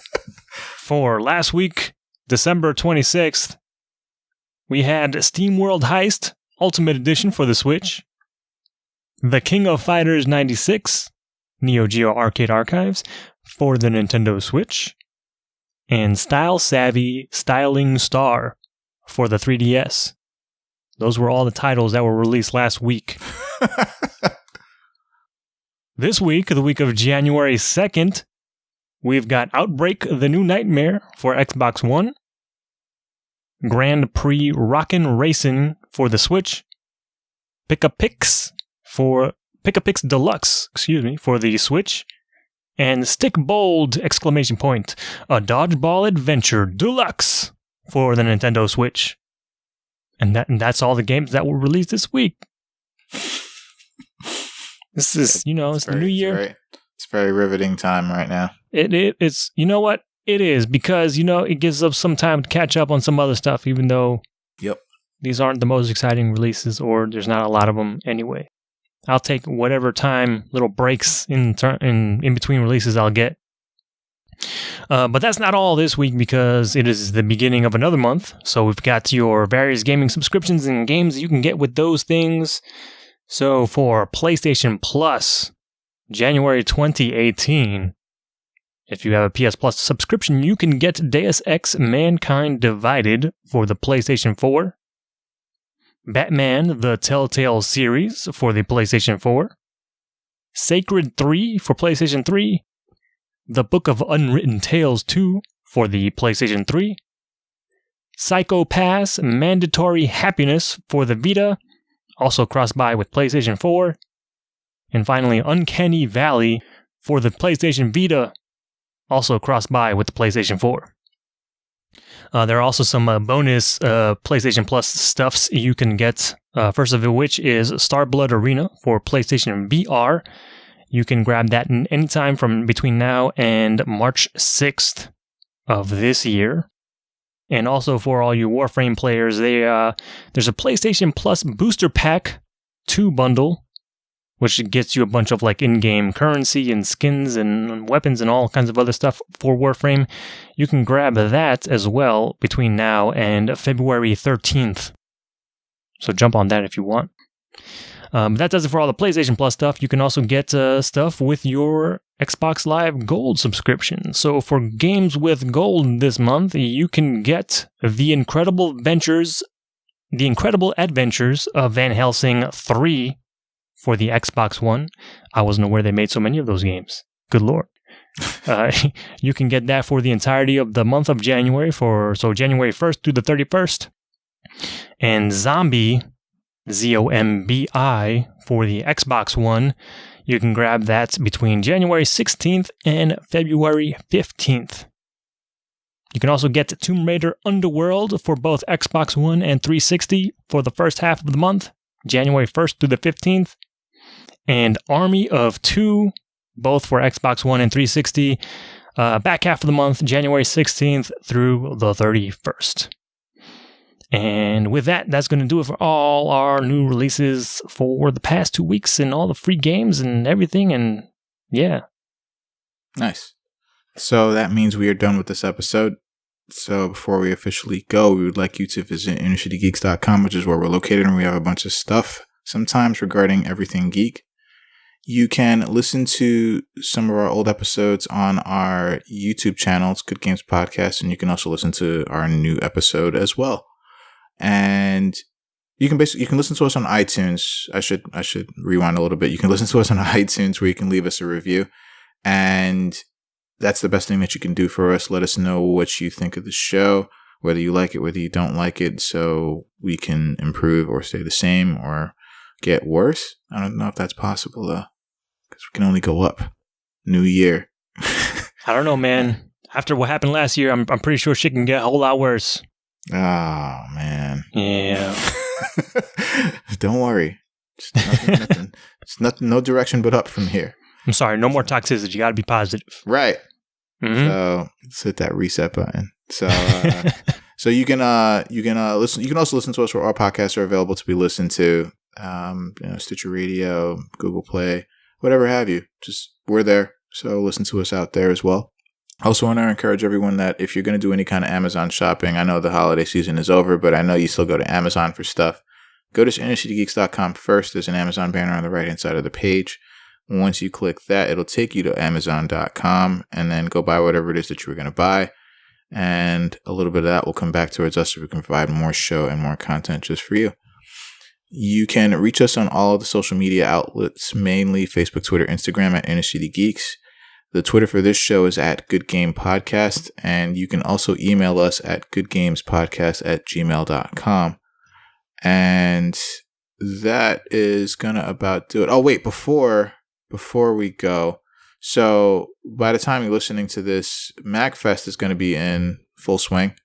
for last week, December 26th, we had SteamWorld Heist Ultimate Edition for the Switch, The King of Fighters 96, Neo Geo Arcade Archives for the Nintendo Switch, and Style Savvy Styling Star for the 3DS. Those were all the titles that were released last week. This week, the week of January 2nd, we've got Outbreak the New Nightmare for Xbox One, Grand Prix Rockin' Racing for the Switch, Pick-a-Pix Deluxe, for the Switch, and Stick Bold! A Dodgeball Adventure Deluxe for the Nintendo Switch. And that's all the games that were released this week. This is, it's the new year. It's very riveting time right now. It's, you know what? It is, because, it gives us some time to catch up on some other stuff, even though these aren't the most exciting releases, or there's not a lot of them anyway. I'll take whatever time, little breaks in between releases I'll get. But that's not all this week, because it is the beginning of another month. So we've got your various gaming subscriptions and games that you can get with those things. So for PlayStation Plus, January 2018, if you have a PS Plus subscription, you can get Deus Ex Mankind Divided for the PlayStation 4, Batman the Telltale Series for the PlayStation 4, Sacred 3 for PlayStation 3, The Book of Unwritten Tales 2 for the PlayStation 3, Psycho Pass Mandatory Happiness for the Vita, also cross-buy with PlayStation 4, and finally Uncanny Valley for the PlayStation Vita, also cross-buy with the PlayStation 4. There are also some bonus PlayStation Plus stuffs you can get. First of which is Starblood Arena for PlayStation VR. You can grab that anytime from between now and March 6th of this year. And also for all you Warframe players, there's a PlayStation Plus Booster Pack 2 bundle, which gets you a bunch of like in-game currency and skins and weapons and all kinds of other stuff for Warframe. You can grab that as well between now and February 13th. So jump on that if you want. That does it for all the PlayStation Plus stuff. You can also get stuff with your Xbox Live Gold subscription. So for games with Gold this month, you can get The Incredible Adventures of Van Helsing 3 for the Xbox One. I wasn't aware they made so many of those games. Good Lord. You can get that for the entirety of the month of January, so January 1st through the 31st. And Zombie, ZOMBI, for the Xbox One. You can grab that between January 16th and February 15th. You can also get Tomb Raider Underworld for both Xbox One and 360 for the first half of the month, January 1st through the 15th. And Army of Two, both for Xbox One and 360, back half of the month, January 16th through the 31st. And with that, that's going to do it for all our new releases for the past 2 weeks and all the free games and everything. And yeah. Nice. So that means we are done with this episode. So before we officially go, we would like you to visit innercitygeeks.com, which is where we're located, and we have a bunch of stuff sometimes regarding everything geek. You can listen to some of our old episodes on our YouTube channel. It's Good Games Podcast, and you can also listen to our new episode as well. And you can listen to us on iTunes. I should rewind a little bit. You can listen to us on iTunes, where you can leave us a review, and that's the best thing that you can do for us. Let us know what you think of the show, whether you like it, whether you don't like it, so we can improve or stay the same or get worse. I don't know if that's possible though, because we can only go up. New year. I don't know, man. After what happened last year, I'm pretty sure shit can get a whole lot worse. Oh, man. Yeah. Don't worry. Nothing. It's nothing, no direction but up from here. I'm sorry, no more toxicity. You got to be positive. Right. Mm-hmm. So let's hit that reset button. So you can listen. You can also listen to us where our podcasts are available to be listened to. Stitcher Radio, Google Play, whatever have you. Just we're there. So listen to us out there as well. I also want to encourage everyone that if you're going to do any kind of Amazon shopping, I know the holiday season is over, but I know you still go to Amazon for stuff. Go to innercitygeeks.com first. There's an Amazon banner on the right-hand side of the page. Once you click that, it'll take you to Amazon.com, and then go buy whatever it is that you were going to buy. And a little bit of that will come back towards us so we can provide more show and more content just for you. You can reach us on all of the social media outlets, mainly Facebook, Twitter, Instagram at Inner City Geeks. The Twitter for this show is at Good Game Podcast, and you can also email us at goodgamespodcast@gmail.com. And that is going to about do it. Oh, wait, before we go. So by the time you're listening to this, MagFest is going to be in full swing.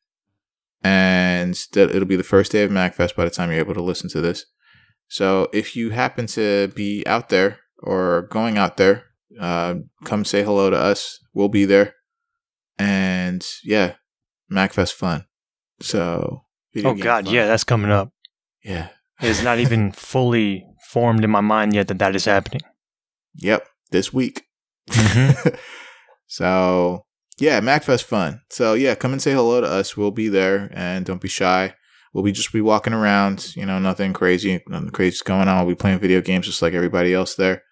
And it'll be the first day of MagFest by the time you're able to listen to this. So if you happen to be out there or going out there, come say hello to us. We'll be there. And yeah, MagFest fun. So oh God, fun. Yeah, that's coming up. Yeah. It's not even fully formed in my mind yet that is happening. Yep, this week. Mm-hmm. So yeah, MagFest fun. So yeah, come and say hello to us. We'll be there, and don't be shy. We'll just be walking around. Nothing crazy's going on. We'll be playing video games just like everybody else there.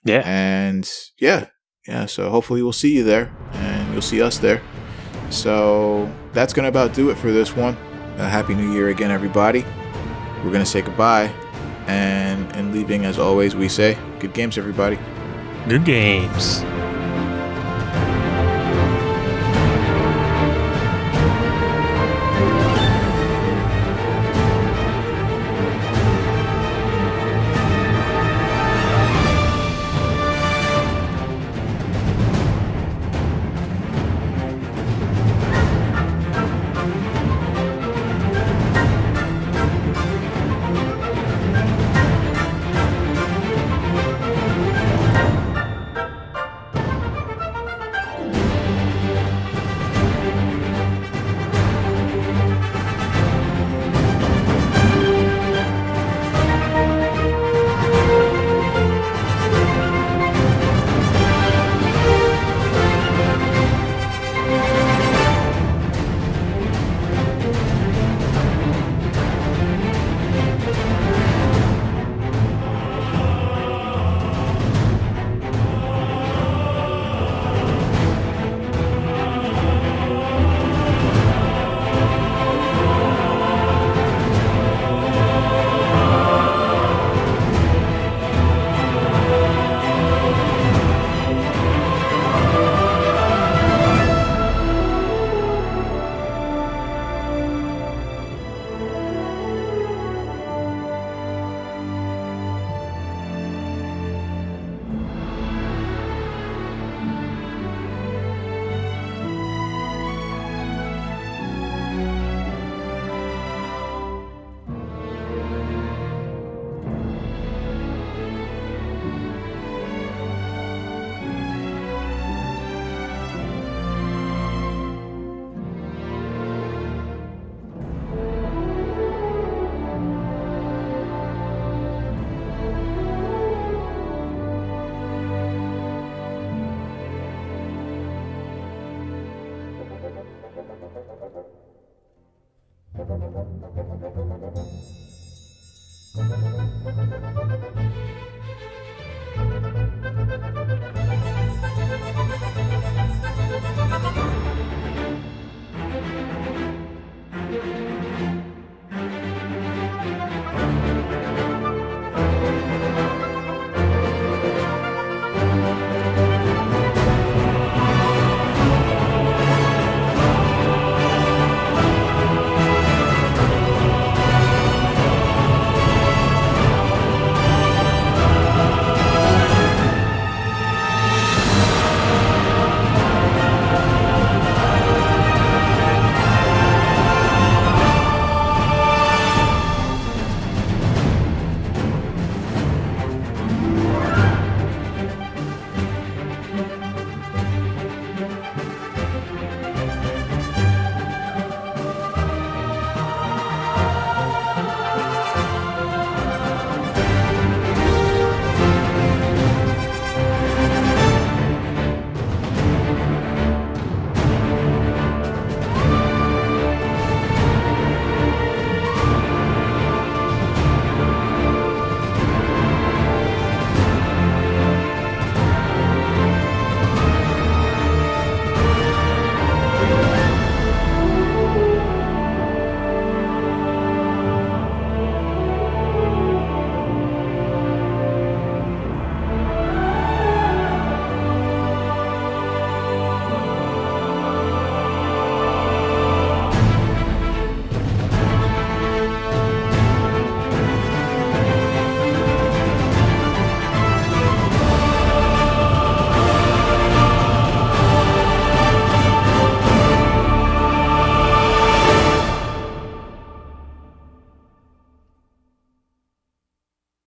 Yeah. And yeah. So hopefully we'll see you there, and you'll see us there. So that's gonna about do it for this one. A happy New Year again, everybody. We're gonna say goodbye, and in leaving, as always, we say good games, everybody. Good games.